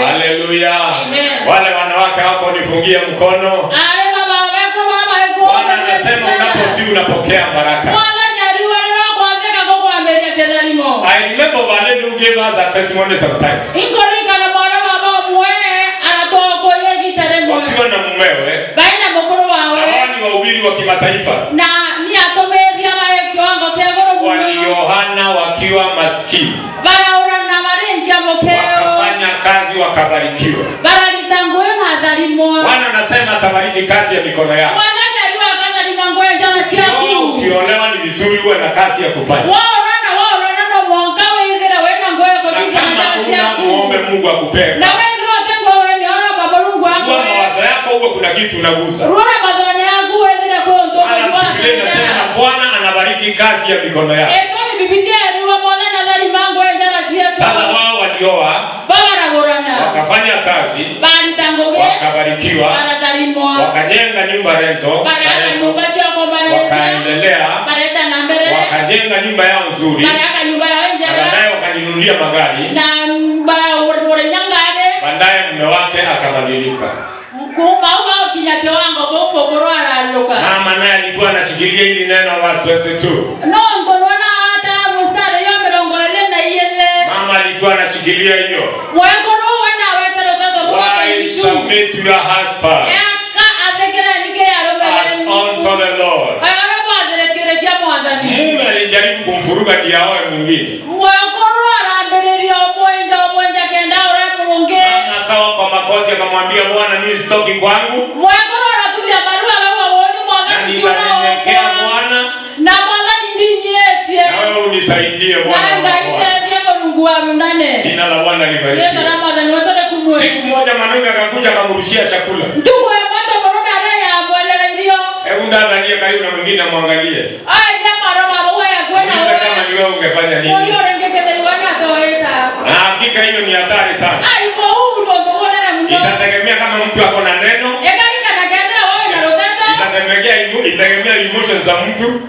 Hallelujah. Wale wanawake wako nifungie mkono. Bwana anasema unapotii unapokea baraka. I remember one lady who gave us a testimony sometimes. Wakiwa na mumewe, na wahubiri wa kimataifa, waliohana wakiwa maskini, wakafanya kazi wakabarikiwa. Bwana anasema atabariki kazi ya mikono yako. Ukiolewa ni vizuri uwe na kazi ya kufanya. Muombe Mungu akupee. Kwa mawazo yako uwe kuna kitu unaguza. Biblia inasema Bwana anabariki kazi ya mikono yao. Sasa wao walioa wakafanya kazi, wakabarikiwa, wakajenga nyumba rento, wakaendelea, wakajenga nyumba yao nzuri, baadaye wakajinunulia magari, baadaye mume wake akabadilika. Mama naye alikuwa anashikilia hili neno verse 22. Mama alikuwa anashikilia hiyo. Why submit to your husband as unto the Lord. Mume alijaribu kumfuruga ndio aoe mwingine. Akawa kwa makoti akamwambia Bwana, mimi sitoki kwangu. Nitanyenyekea Bwana. Na wewe unisaidie Bwana. Jina la Bwana libarikiwe. Siku moja mwanaume akakuja akamrushia chakula. Hebu angalia karibu na mwingine amwangalie. Unaweza kama ni wewe ungefanya nini? Na hakika hiyo ni hatari sana. Itategemea kama mtu ako na neno. Itategemea emotions za mtu.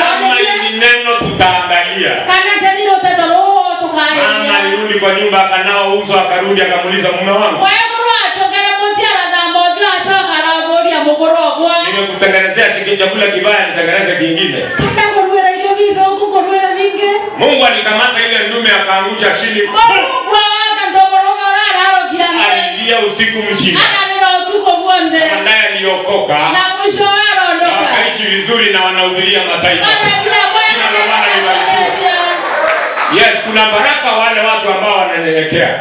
Ama ni neno tutaangalia. Mama alirudi kwa nyumba akanao uso akarudi akamuuliza mume wangu, nimekutengenezea chakula kibaya nitengeneze kingine. Mungu alikamata ile ndume akaangusha chini. Alilia usiku mzima. Baadaye aliokoka. Wakaishi vizuri na wanahubiria mataifa. Yes, kuna baraka wale watu ambao wananyenyekea.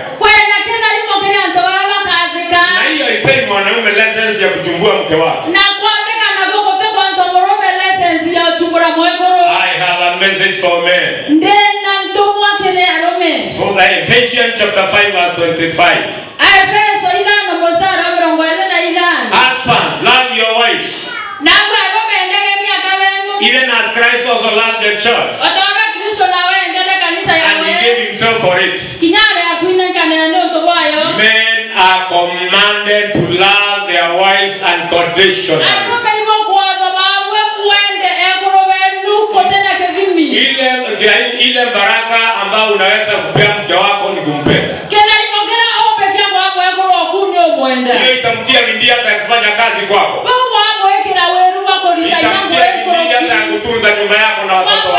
Na hiyo ipeni mwanaume license ya kuchumbua mke wako. I have a message for men. From Ephesians chapter 5 verse 25. Husbands, love your wives. Even as Christ also loved the church. And he gave himself for it. Men are commanded to love their wives unconditionally. Ile baraka ambayo unaweza kupea mke wako ni kumpenda. Ile itamtia bidii hata kufanya kazi kwako. Itamtia bidii hata kutunza nyumba yako na watoto wako.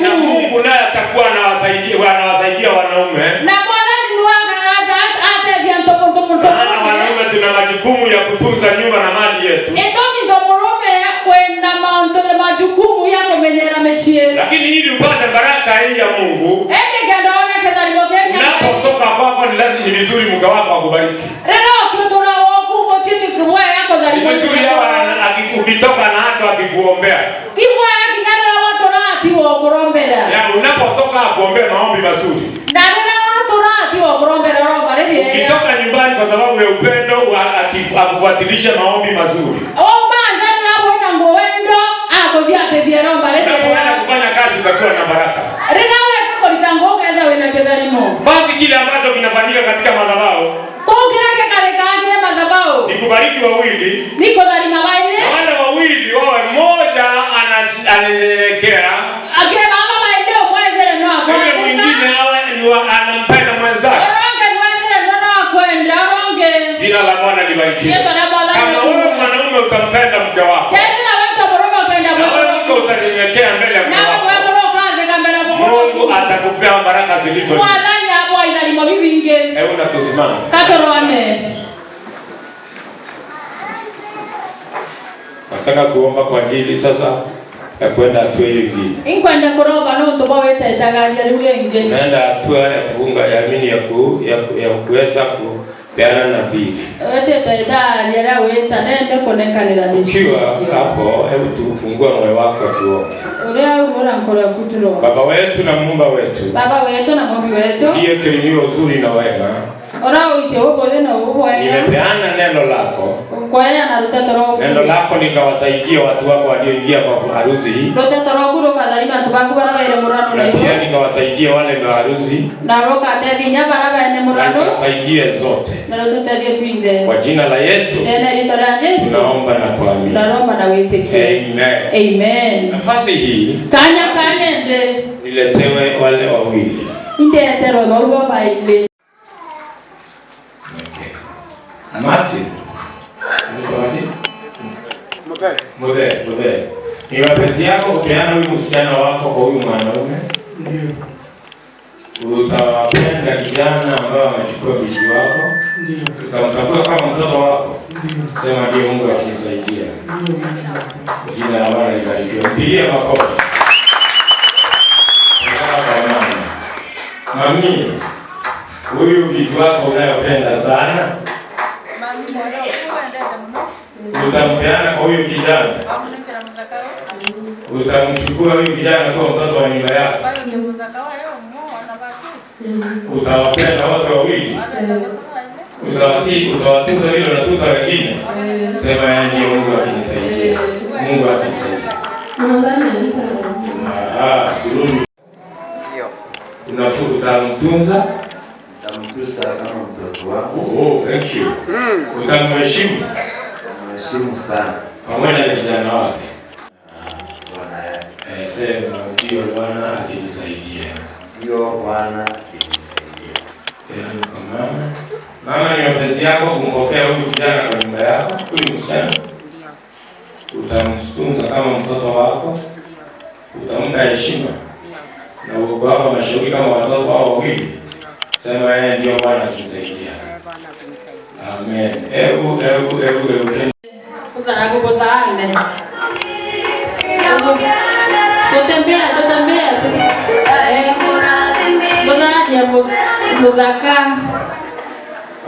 Na Mungu naye atakuwa anawasaidia wanaume. Wanaume tuna majukumu ya kutunza nyumba na mali yetu. Lakini ili upate baraka hii ya Mungu, unapotoka kwako ni lazima, ni vizuri mke wako akubariki. Ni vizuri ukitoka na hata akikuombea. Unapotoka akuombea maombi mazuri. Ukitoka nyumbani kwa sababu ya upendo akufuatilisha maombi mazuri. Unapoenda kufanya kazi utakuwa na baraka. Basi kile ambacho kinafanyika katika madhabahu ni kubariki wawili. Na wale wawili wawe mmoja ananyenyekea, yule mwingine awe anampenda mwenzake. Jina la Bwana libarikiwe. Kama wewe mwanaume utampenda mke wako, na wewe mke utanyenyekea mbele ya mke wako, Mungu atakupea baraka zilizo nyingi. Hebu na tusimame. Nataka kuomba kwa ajili sasa ya kwenda hatua hivi. Naenda hatua ya kufunga yamini ya kuweza kupeana na vile. Ukiwa hapo, hebu tufungue moyo wako tuombe. Baba wetu na Muumba wetu, ndiye kilimio uzuri na wema. Nimepeana neno lako. Neno lako nikawasaidia watu wako walioingia kwa harusi hii. Na pia nikawasaidia wale maharusi. Nikasaidie zote. Kwa jina la Yesu. Tunaomba na kuamini. Amen. Amen. Nafasi hii niletewe wale wawili. Martin. Mzee. Ni mapenzi yako kupeana huyu msichana wako kwa huyu mwanaume? Ndio. Utawapenda kijana ambao amechukua binti wako? Ndio. Utamtambua kama mtoto wako? Ndio. Sema ndio, Mungu akinisaidia. Jina la Bwana libarikiwe. Mpigie makofi. Mami, huyu binti wako unayopenda sana, utampeana kwa huyu kijana? Utamchukua huyu kijana kwa mtoto wa nyumba yako? Utawapenda wote wawili? Utawatunza vile unatunza wengine? Sema ndio, Mungu akinisaidia. Mungu akinisaidia. Utamtunza? Utamtunza kama mtoto wako. Oh, thank you. Utamheshimu? Mheshimu sana. Pamoja na kijana wake. Bwana. Sema ndio, Bwana akinisaidia. Ndio, Bwana akinisaidia. Mama, ni mapenzi yako kumpokea huyu kijana kwa nyumba yako, huyu msichana. Utamtunza kama mtoto wako. Utampa heshima. Na uko hapa mashauri kama watoto hao wawili. Sema ndio, Bwana akinisaidia. Amen. Hebu.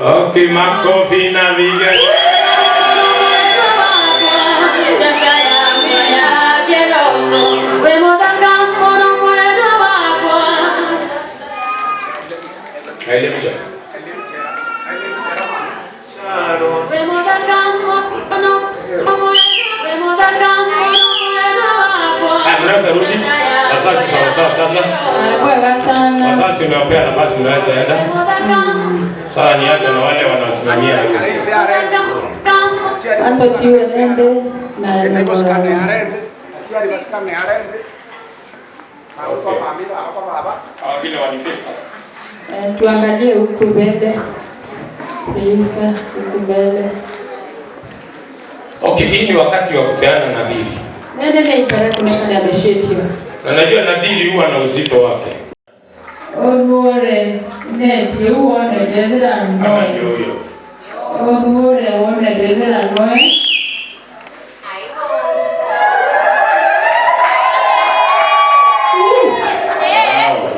Okay, makofi na vigelegele. Asante, tunawapea nafasi, mnaweza enda. Sasa niache na wale wanasimamia kazi. Anto tiwe nende na tuangalie huku mbele. Huku mbele. Okay, hii ni wakati wa kupeana nadhiri. Nende ipara kunekana ameshetiwa. Na najua nadhiri huwa na uzito wake. Orore neti uone dedera noe. Orore uone dedera noe.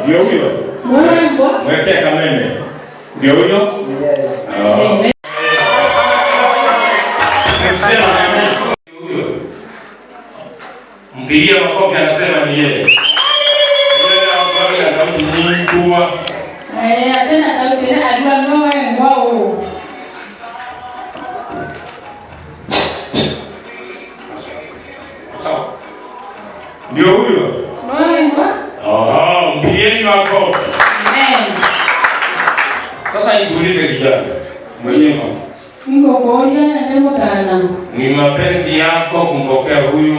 Ndio huyo. Mweke kameme. Ndio huyo? Amen. Mpigia makofi, anasema ni yeye. Yeye sauti nyingi kubwa. Tena sauti ile adua noe wao. Sawa. Ndio huyo. Mpigieni makofi. Amen. Sasa nikuulize kijana. Mwenyewe. Niko kuonia na nemo tana. Ni mapenzi yako kumpokea huyu,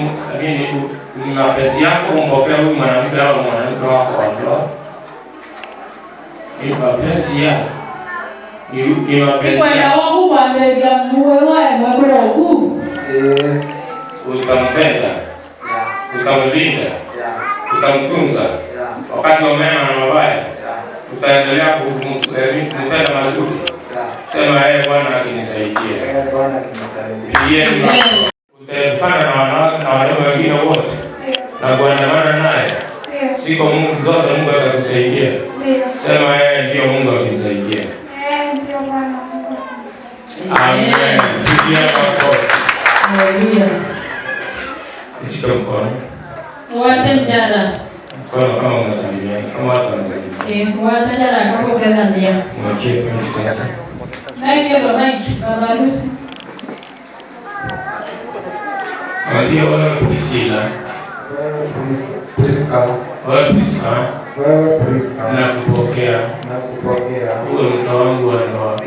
ni mapenzi yako kumpokea huyu mwanamke au mwanamke wako wa ndoa? Ni mapenzi yako. Ni mapenzi yako. Kwa wangu kuangalia mwewe mwekula huku. Utampenda. Utamlinda. Utamtunza. Wakati wa mema na mabaya. Utaendelea kumpenda mazuri. Sema Bwana akinisaidia. Bwana akinisaidia. Yeye utapanda na wanaume wengine wote na kuandamana naye. Siku Mungu zote Mungu atakusaidia. Sema ndio, Mungu akinisaidia. Ndio Bwana Mungu. Amen. Pigia makofi. Haleluya. Nishike mkono. Wote njana. Mkono kama unasalimia, kama watu wanasalimia. Wataja la kapo kenda ndia. Okay, sasa. Naike baba harusi. Ndio wala Priscilla. Priska. Wewe Priska. Wewe Priska. Nakupokea. Uwe mke wangu wa ndoa.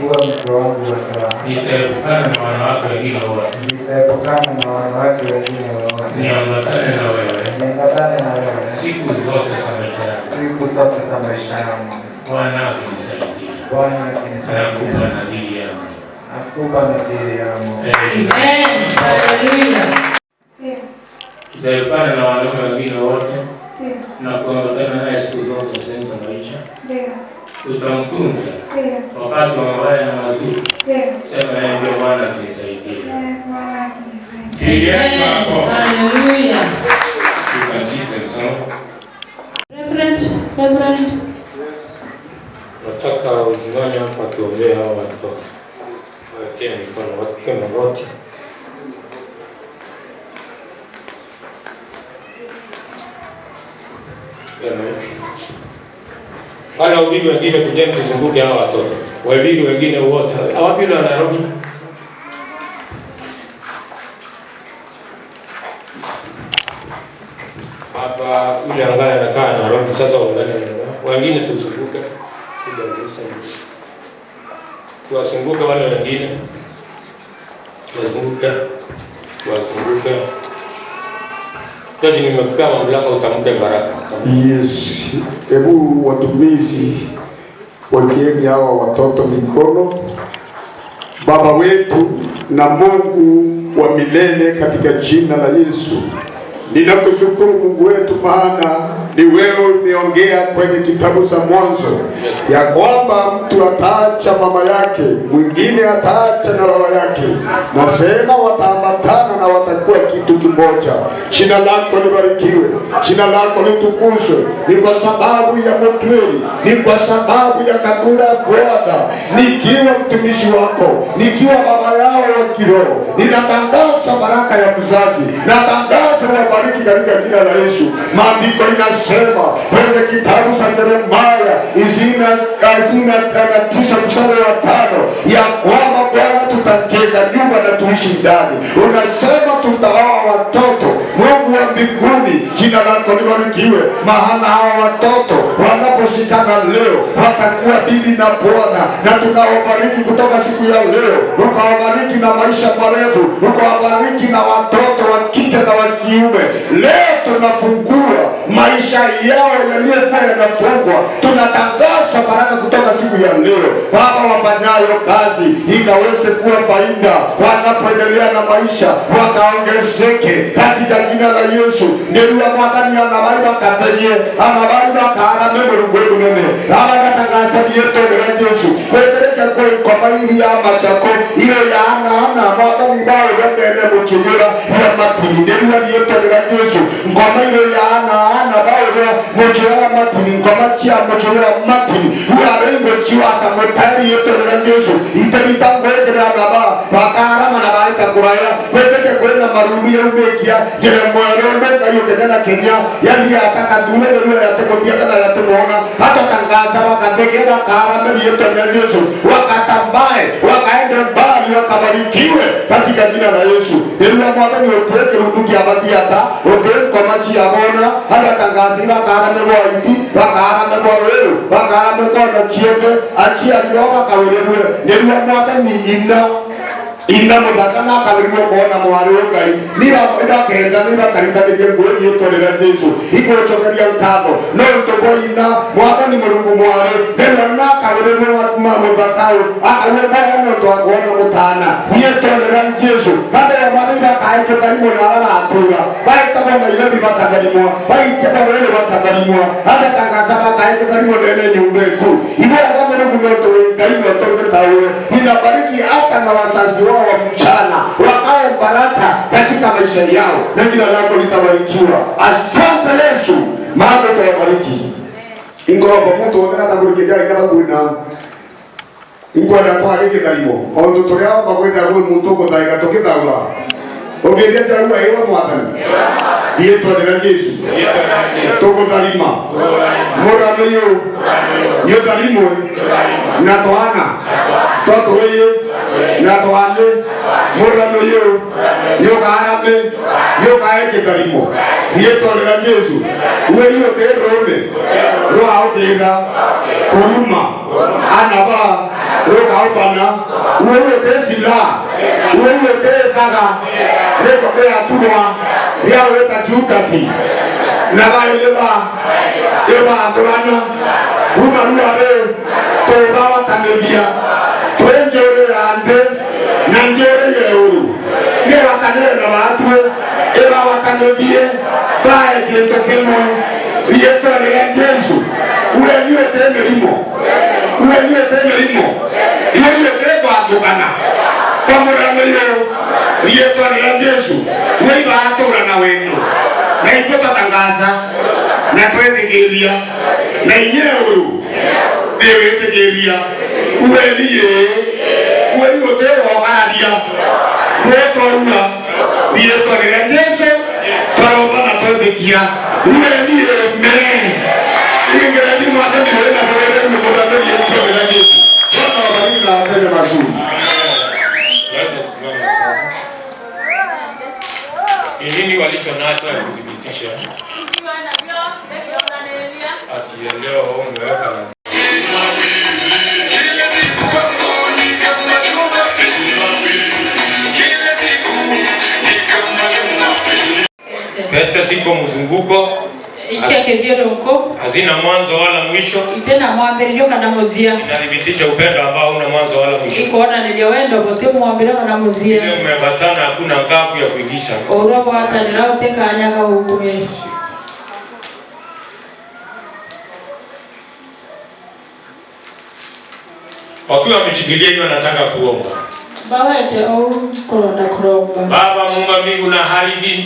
Nitaepukana na wanawake wengine wote. Niambatane na wewe. Siku zote za maisha yangu. Bwana akinisaidia. Nakupa nadhiri yangu. Amen. Hallelujah. Nitaepukana na wanaume wengine wote. Na kuambatana naye siku zote za maisha. Utamtunza wakati wa mabaya na mazuri. Sema yeye ndio Bwana akinisaidia. Hallelujah. Reverend. Nataka uzinani hapa tuombee hao watoto. Wakie mikono, wakie magoti. Wale wabili wengine kujeni tuzunguke hao watoto. Wabili wengine wote. Hawapili wa Nairobi. Hapa yule ambaye anakaa Nairobi sasa waungane na wengine tuzunguke. Tuwazunguke wale wengine. Tuwazunguke. Jaji nimekupa mamlaka utamke baraka. Yes. Hebu watumizi wakieni hawa watoto mikono. Baba wetu na Mungu wa milele, katika jina la Yesu, ninakushukuru Mungu wetu, maana ni wewe umeongea kwenye kitabu cha Mwanzo ya kwamba mtu ataacha mama yake, mwingine ataacha na baba yake, nasema wataambatana na watakuwa kitu kimoja. Jina lako libarikiwe, jina lako litukuzwe. Ni kwa sababu ya Motweli, ni kwa sababu ya Kadura Bwana, nikiwa mtumishi wako, nikiwa baba yao wa kiroho, ninatangaza baraka ya mzazi, natangaza wabariki katika jina la Yesu. Maandiko inasema kwenye kitabu cha Yeremia 29:5 ya kwamba Bwana tutajenga nyumba na tuishi ndani. Unasema tutaoa watoto. Mungu wa mbinguni, jina lako libarikiwe, maana hawa watoto wanaposhikana leo watakuwa bibi na bwana, na tunawabariki kutoka siku ya leo, ukawabariki na maisha marefu, ukawabariki na watoto wa kike na wa kiume. Leo tunafungua maisha yao yaliyokuwa yanafungwa. Tunatangaza baraka kutoka siku ya leo. Baba, wafanyayo kazi ikaweze kuwa faida, wanapoendelea na maisha wakaongezeke katika jina la Yesu. Ndio mwakani anabaida katenye, anabaida kaarame murugwego nene. Aba natangaza yeto ya Yesu. Kwetereka kwa maili ya machako, iyo ya ana mwakani bao wende mchuyura ya matini. Ndio yeto ya Yesu. Ngoma iyo ya ana bao mchuyura matini, ngoma chia mchuyura matini. Uarengo chiwa kamotari yeto ya Yesu. Itanitango ya naba, wakarama na baita kuraya. Kwetereka kwenda marumi ya umekia, Jeremia kayo kena Kenya, yani ataka dule ndio yatakotia kana yatamuona. Hata tangaza wakatokea karama yeto ya Yesu. Wakatambae, wakaenda mbali, wakabarikiwe katika jina la Yesu. Ndio mwaka ni oteke ruduki abati hata, oteke kwa machi ya bona, hata tangaza karama wa hivi, karama wa wewe, karama kwa chiembe, achia lioba kawerewe. Ndio mwaka ni ina mudakana kabiriwo bona mwariwo ngai niba kenda niba karitanirie ngoro yitorera Yesu iko chokeria utado no toboina mwaka ni mulungu mwari ndio na kabiriwo watuma mudakao akawe baya no twakona mutana yitorera Yesu kada ya marira kaike karimo na ala atura baita bona ile bibakadanimwa baita bona ile bakadanimwa hata tangaza kaike karimo nene nyumba tu ibo kama mulungu no ngai no toke tawe ninabariki hata na wazazi wa mchana wakae baraka katika maisha yao, na jina lako litabarikiwa. Asante Yesu, maana utawabariki. Ingoroba mtu wengine atakurukia kama kuna ingwa na toa hiki kalimo. Au tutorea kwa kwenda wewe mtu kwa dakika tokeza ula. Ogeria taruwa ewa mwathani. Yetu adela Yesu. Toko darima. Mora meyo. Yo darimo. Na toana. Toto weye. Na toane. Mora meyo. Yo kaarame. Yo kaeke darimo. Yetu adela Yesu. Uwe yo te rome. Ro autera. Koruma. Anaba. Ro kaupana. Uwe yo te sila. Uwe yo te kaga. Reko te aturwa. Ria weta jukati. Naba eleba. Eba aturana. Buma ruare. Toba watanebia. Toenjore ande. Nanjore yeuru. Ne watanere na watue. Eba watanebie. Bae kiento kelmoe. Rieto ya Yesu. Uwe niwe teme limo. Uwe niwe teme limo. Iwe teko adukana. Kamura meyo. Rieto ya Yesu. Uwe iba atura na wendo. Na ipota tangaza. Na tuetegeria. Na inyeuru. Ewe tegeria. Uwe niye. Uwe yote wakaradia. Uwe torua. Rieto ya Yesu. Taroba na tuetegia. Uwe niye mere. Ingere ni mwate mwena mwere mwora mwere yetu ya Yesu. Bwana wabariki na atende mazuri. Nini walicho nacho ya kudhibitisha ati leo umeweka na pete ziko mzunguko hazina mwanzo wala mwisho. Inadhibitisha upendo ambao una mwanzo wala mwisho. Leo umebatana, hakuna ngavu ya kuigisha. Wakiwa wameshikilia hiyo, nataka kuomba. Baba Mungu wa mbingu na ardhi,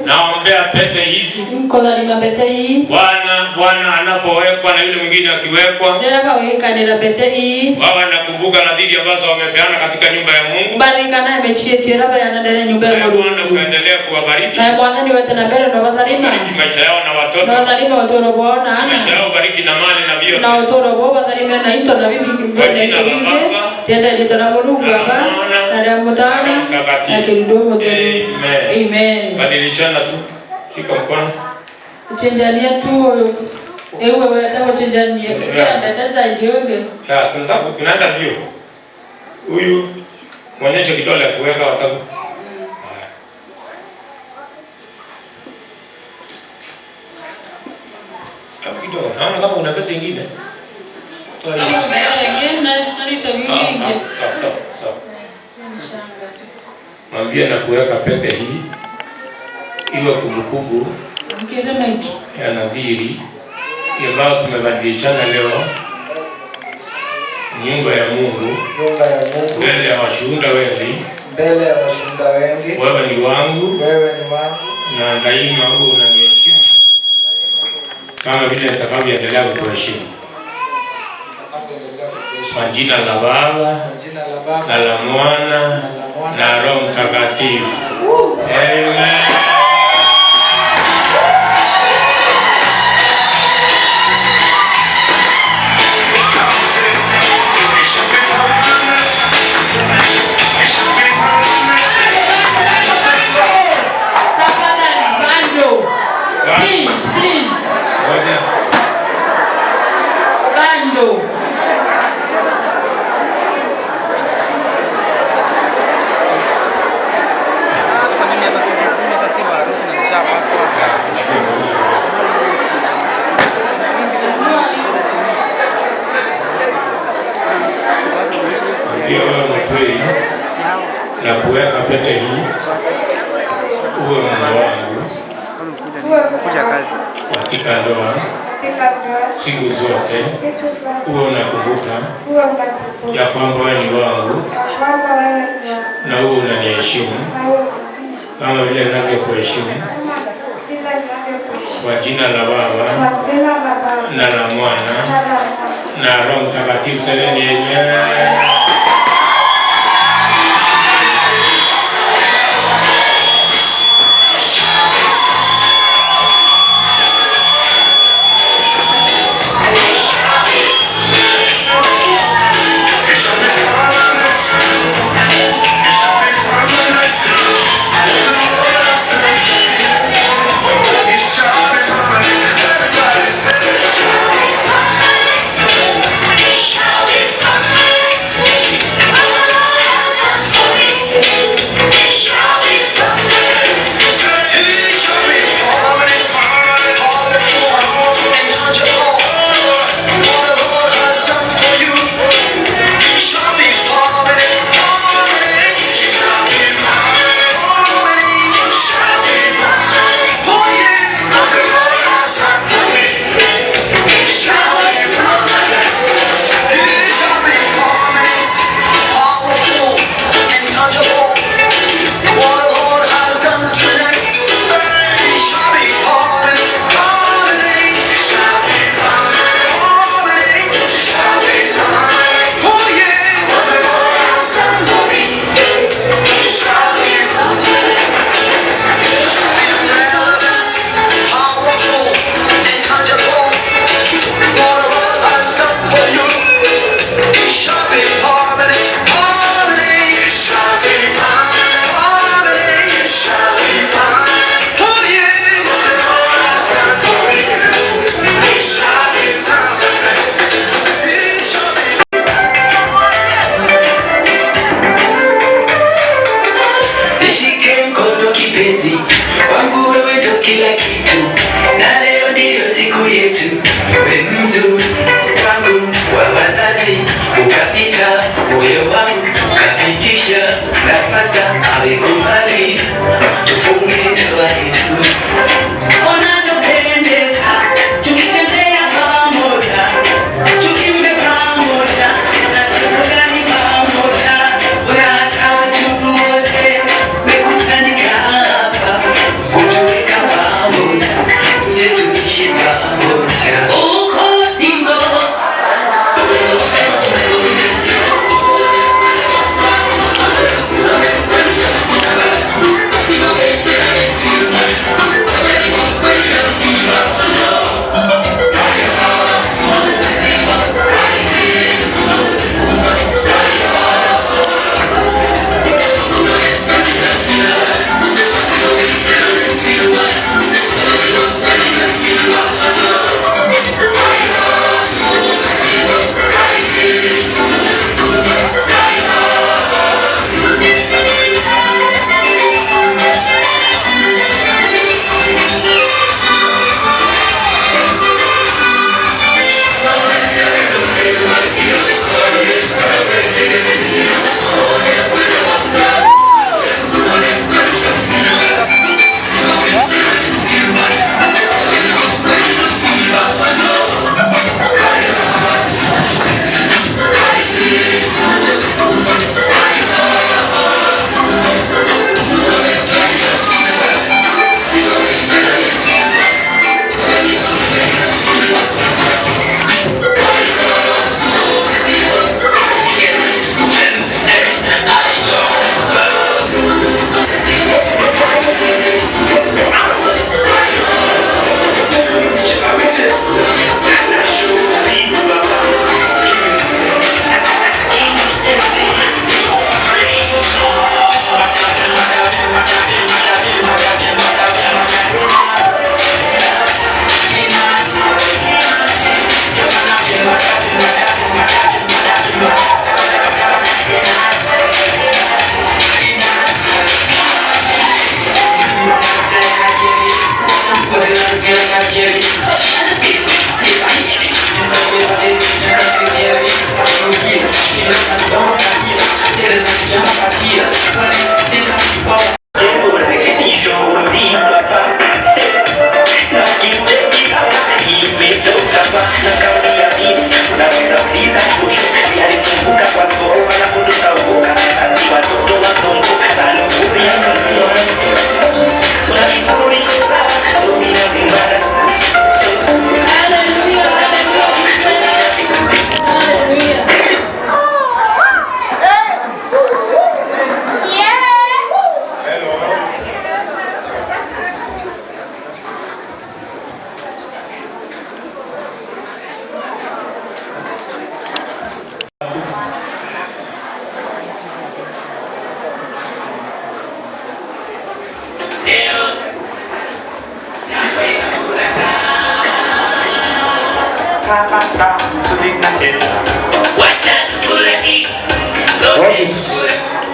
naombea pete hizi Bwana anapowekwa na yule mwingine akiwekwa, wawe nakumbuka nadhiri ambazo wamepeana katika nyumba ya Mungu. Bwana ukaendelea kuwabariki, bariki maisha yao na watoto, maisha yao bariki na mali na vyote, kwa jina la Baba na Amen. Badilishana tu. Shika mkono. Uchenjania tu. Ewe wewe uchenjania. Kila mbeteza ijiwege. Tunaenda bio. Huyu muonyeshe kidole kuweka watabu. Hapo kidogo. Naona kama una pete nyingine. Sawa. Mwambie na kuweka pete hii iwe kumbukumbu ya nadhiri ambayo tumebadilishana leo nyumba ya Mungu, mbele ya washuhuda wengi. Wewe ni wangu, na daima wewe unaniheshimu kama vile nitakavyoendelea kukuheshimu. Kwa jina la Baba na la Mwana na Roho Mtakatifu. Amen. Please. Bando. Na kuweka pete hii uwe mume wangu katika ndoa siku zote, uwe unakumbuka ya kwamba wewe ni wangu na uwe unaniheshimu kama vile ninavyokuheshimu. Kwa jina la Baba na la Mwana na Roho Mtakatifu. Semeni amen.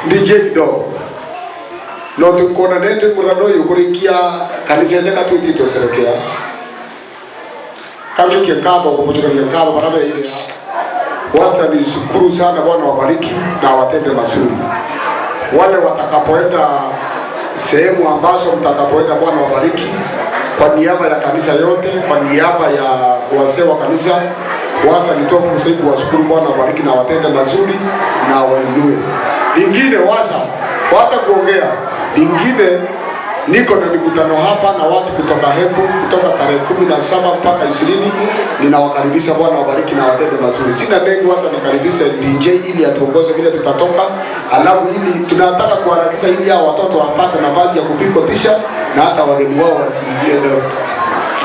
DJ do no tukona nende murano yukurikia kanisa nenda tuti toserekea kanjo kiengabo kumojoka kiengabo barabe ile wasa ni shukuru sana. Bwana wabariki na watende mazuri. Wale watakapoenda sehemu ambazo mtakapoenda, Bwana wabariki kwa niaba ya kanisa yote, kwa niaba ya wazee wa kanisa. Wasa nitoa fursa hii kuwashukuru. Bwana wabariki na watende mazuri na wainue. Lingine wasa kuongea. Lingine niko na mikutano hapa na watu kutoka Hembu kutoka tarehe 17 mpaka 20. Ninawakaribisha. Bwana wabariki na watende mazuri. Sina mengi, wasa nikaribisha DJ ili atuongoze vile tutatoka. Alafu ili tunataka kuharakisha ili hao watoto wapate nafasi ya kupigwa picha na hata wageni wao wasiingie leo.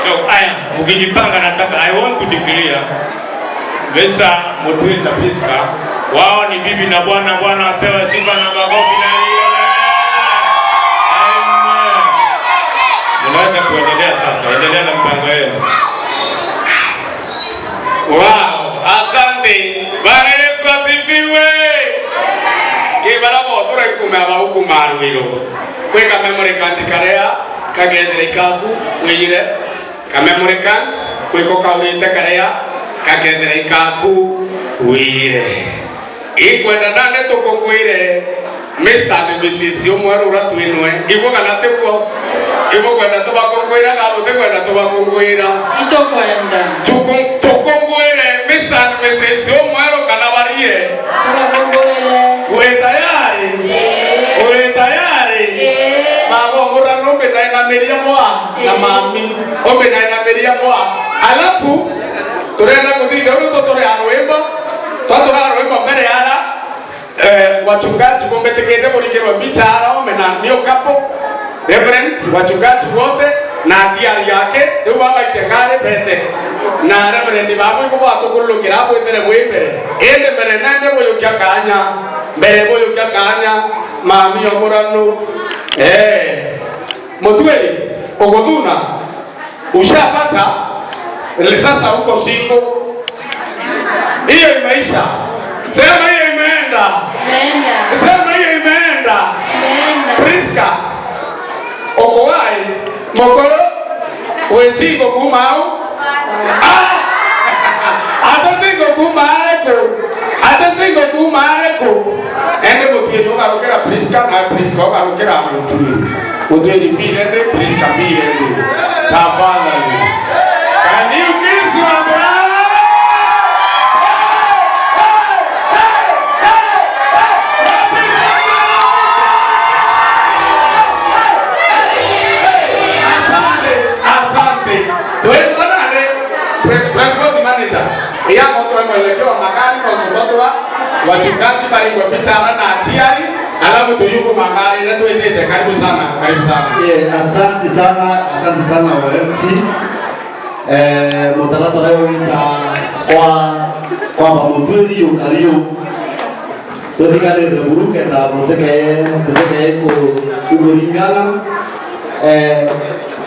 So aya mkijipanga, nataka I want to declare Mr. Mutwenda Priska wao ni bibi na bwana. Bwana apewe sifa na makofi na hiyo. Amen. Unaweza kuendelea sasa. Endelea na mpango wenu. Wow, asante. Bwana Yesu asifiwe. Kibara motora ikumaba huku marwiro. Kweka memory card karea kagendere kaku wire. Ka memory card kweko kaurite karea kagendere kaku wire. ikwenda nane tukungwire Mr. and Mrs. umweru uratwinwe igwo kana teguo igwo kwenda tubakungwira gabo tekwenda tubakungwira itokwenda tukungwire Mr. and Mrs. umweru kana barie uri tayari mabo murano benaina meria moa na mami obenaina meria moa alafu turenda kuthika ruto tore arwemba twatura arwemba mbere yara wachungaji kombetekete muringirwa bitara omena nio kapo reverend wachungaji wote na tiari yake ndio baba itengare bete na reverend babu ko batukulukira hapo imbere mwembere ende mbere nande boyo kyakanya mbere boyo kyakanya mami omurano motweli ogoduna ushapata sasa huko siko hiyo imeisha. Sema hiyo imeenda. Sema hiyo imeenda. Priska ogowai mokoro wechingo kumau ata singo kumareko ende mutie yoga rokera Priska na Priska ogarokera mutie ni pile de Priska pile tafadhali. Can you kiss your brother? Transport manager ya moto mwelekeo wa magari kwa mtoto wachungaji bali kwa pitana na atiari alafu tuyuko magari na tuende. Karibu sana asante sana wa MC mutarata leo kwa mutuli ukario tudikale reburuke na muteke kugoringana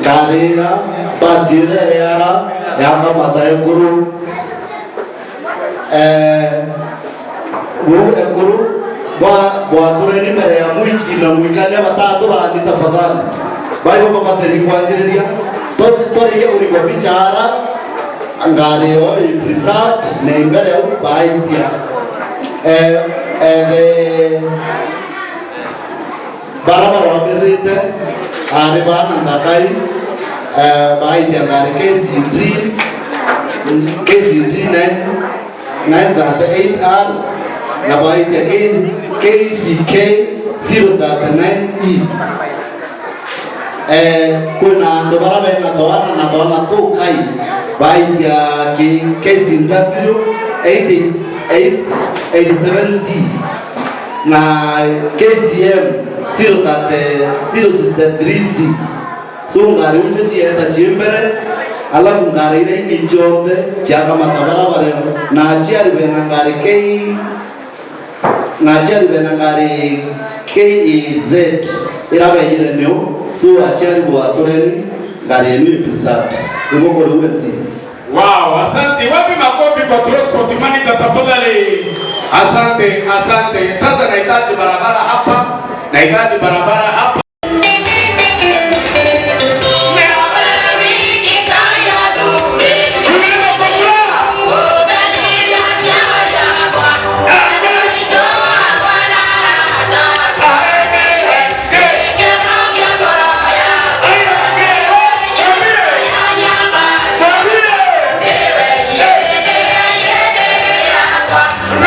Gadira basire yara yaka matayo guru guru bwa tureni mbere ya mwiki na mwikane batatura ni tafadhali baibo babateri kwanjiria torige uri kwa bichara angare yo preserved na mbere ya baitia barabara wamerite aribana ndakai baitia ngare KC3 938R na baitia KCK 039E kuna ndobara bena toana to kai baitia KCW 87D na KCM 063C so ngari ucho chienda chimbere alafu ngari ile ni chonde chaka matabara bare na chiari bena ngari KEZ irabe ile neo so achiari bwa toreni ngari ni pisat iboko ruwenzi. Wow, asante. Wapi makofi kwa transport manager tafadhali? Asante. Sasa nahitaji barabara hapa.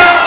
Yeah.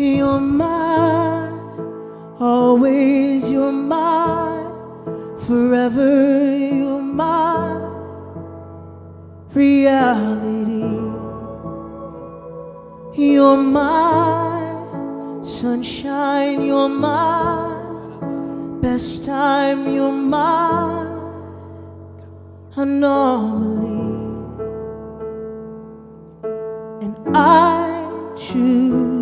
You're mine, always you're mine, forever you're my reality. You're my sunshine, you're my best time, you're my anomaly. And I choose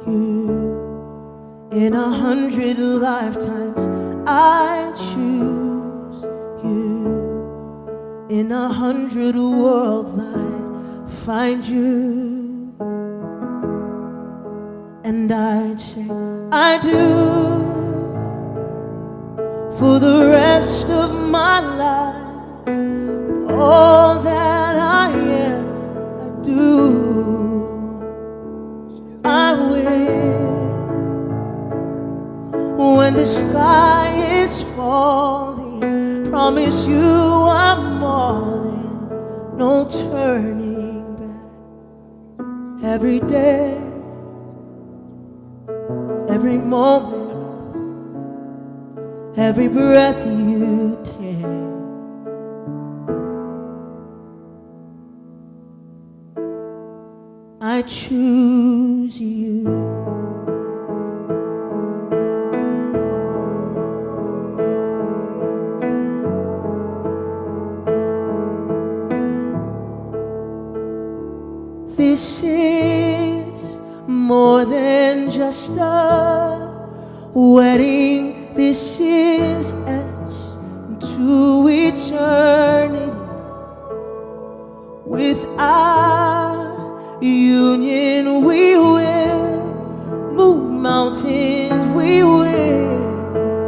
you. In 100 lifetimes I choose you. In 100 worlds I find you. And I'd say I do for the rest of my life. With all that I am, I do. I will. When the sky is falling, promise you I'm all in, no turning back. Every day, every moment, every breath you take, I choose you. This is more than just a wedding. This is etched into eternity. Without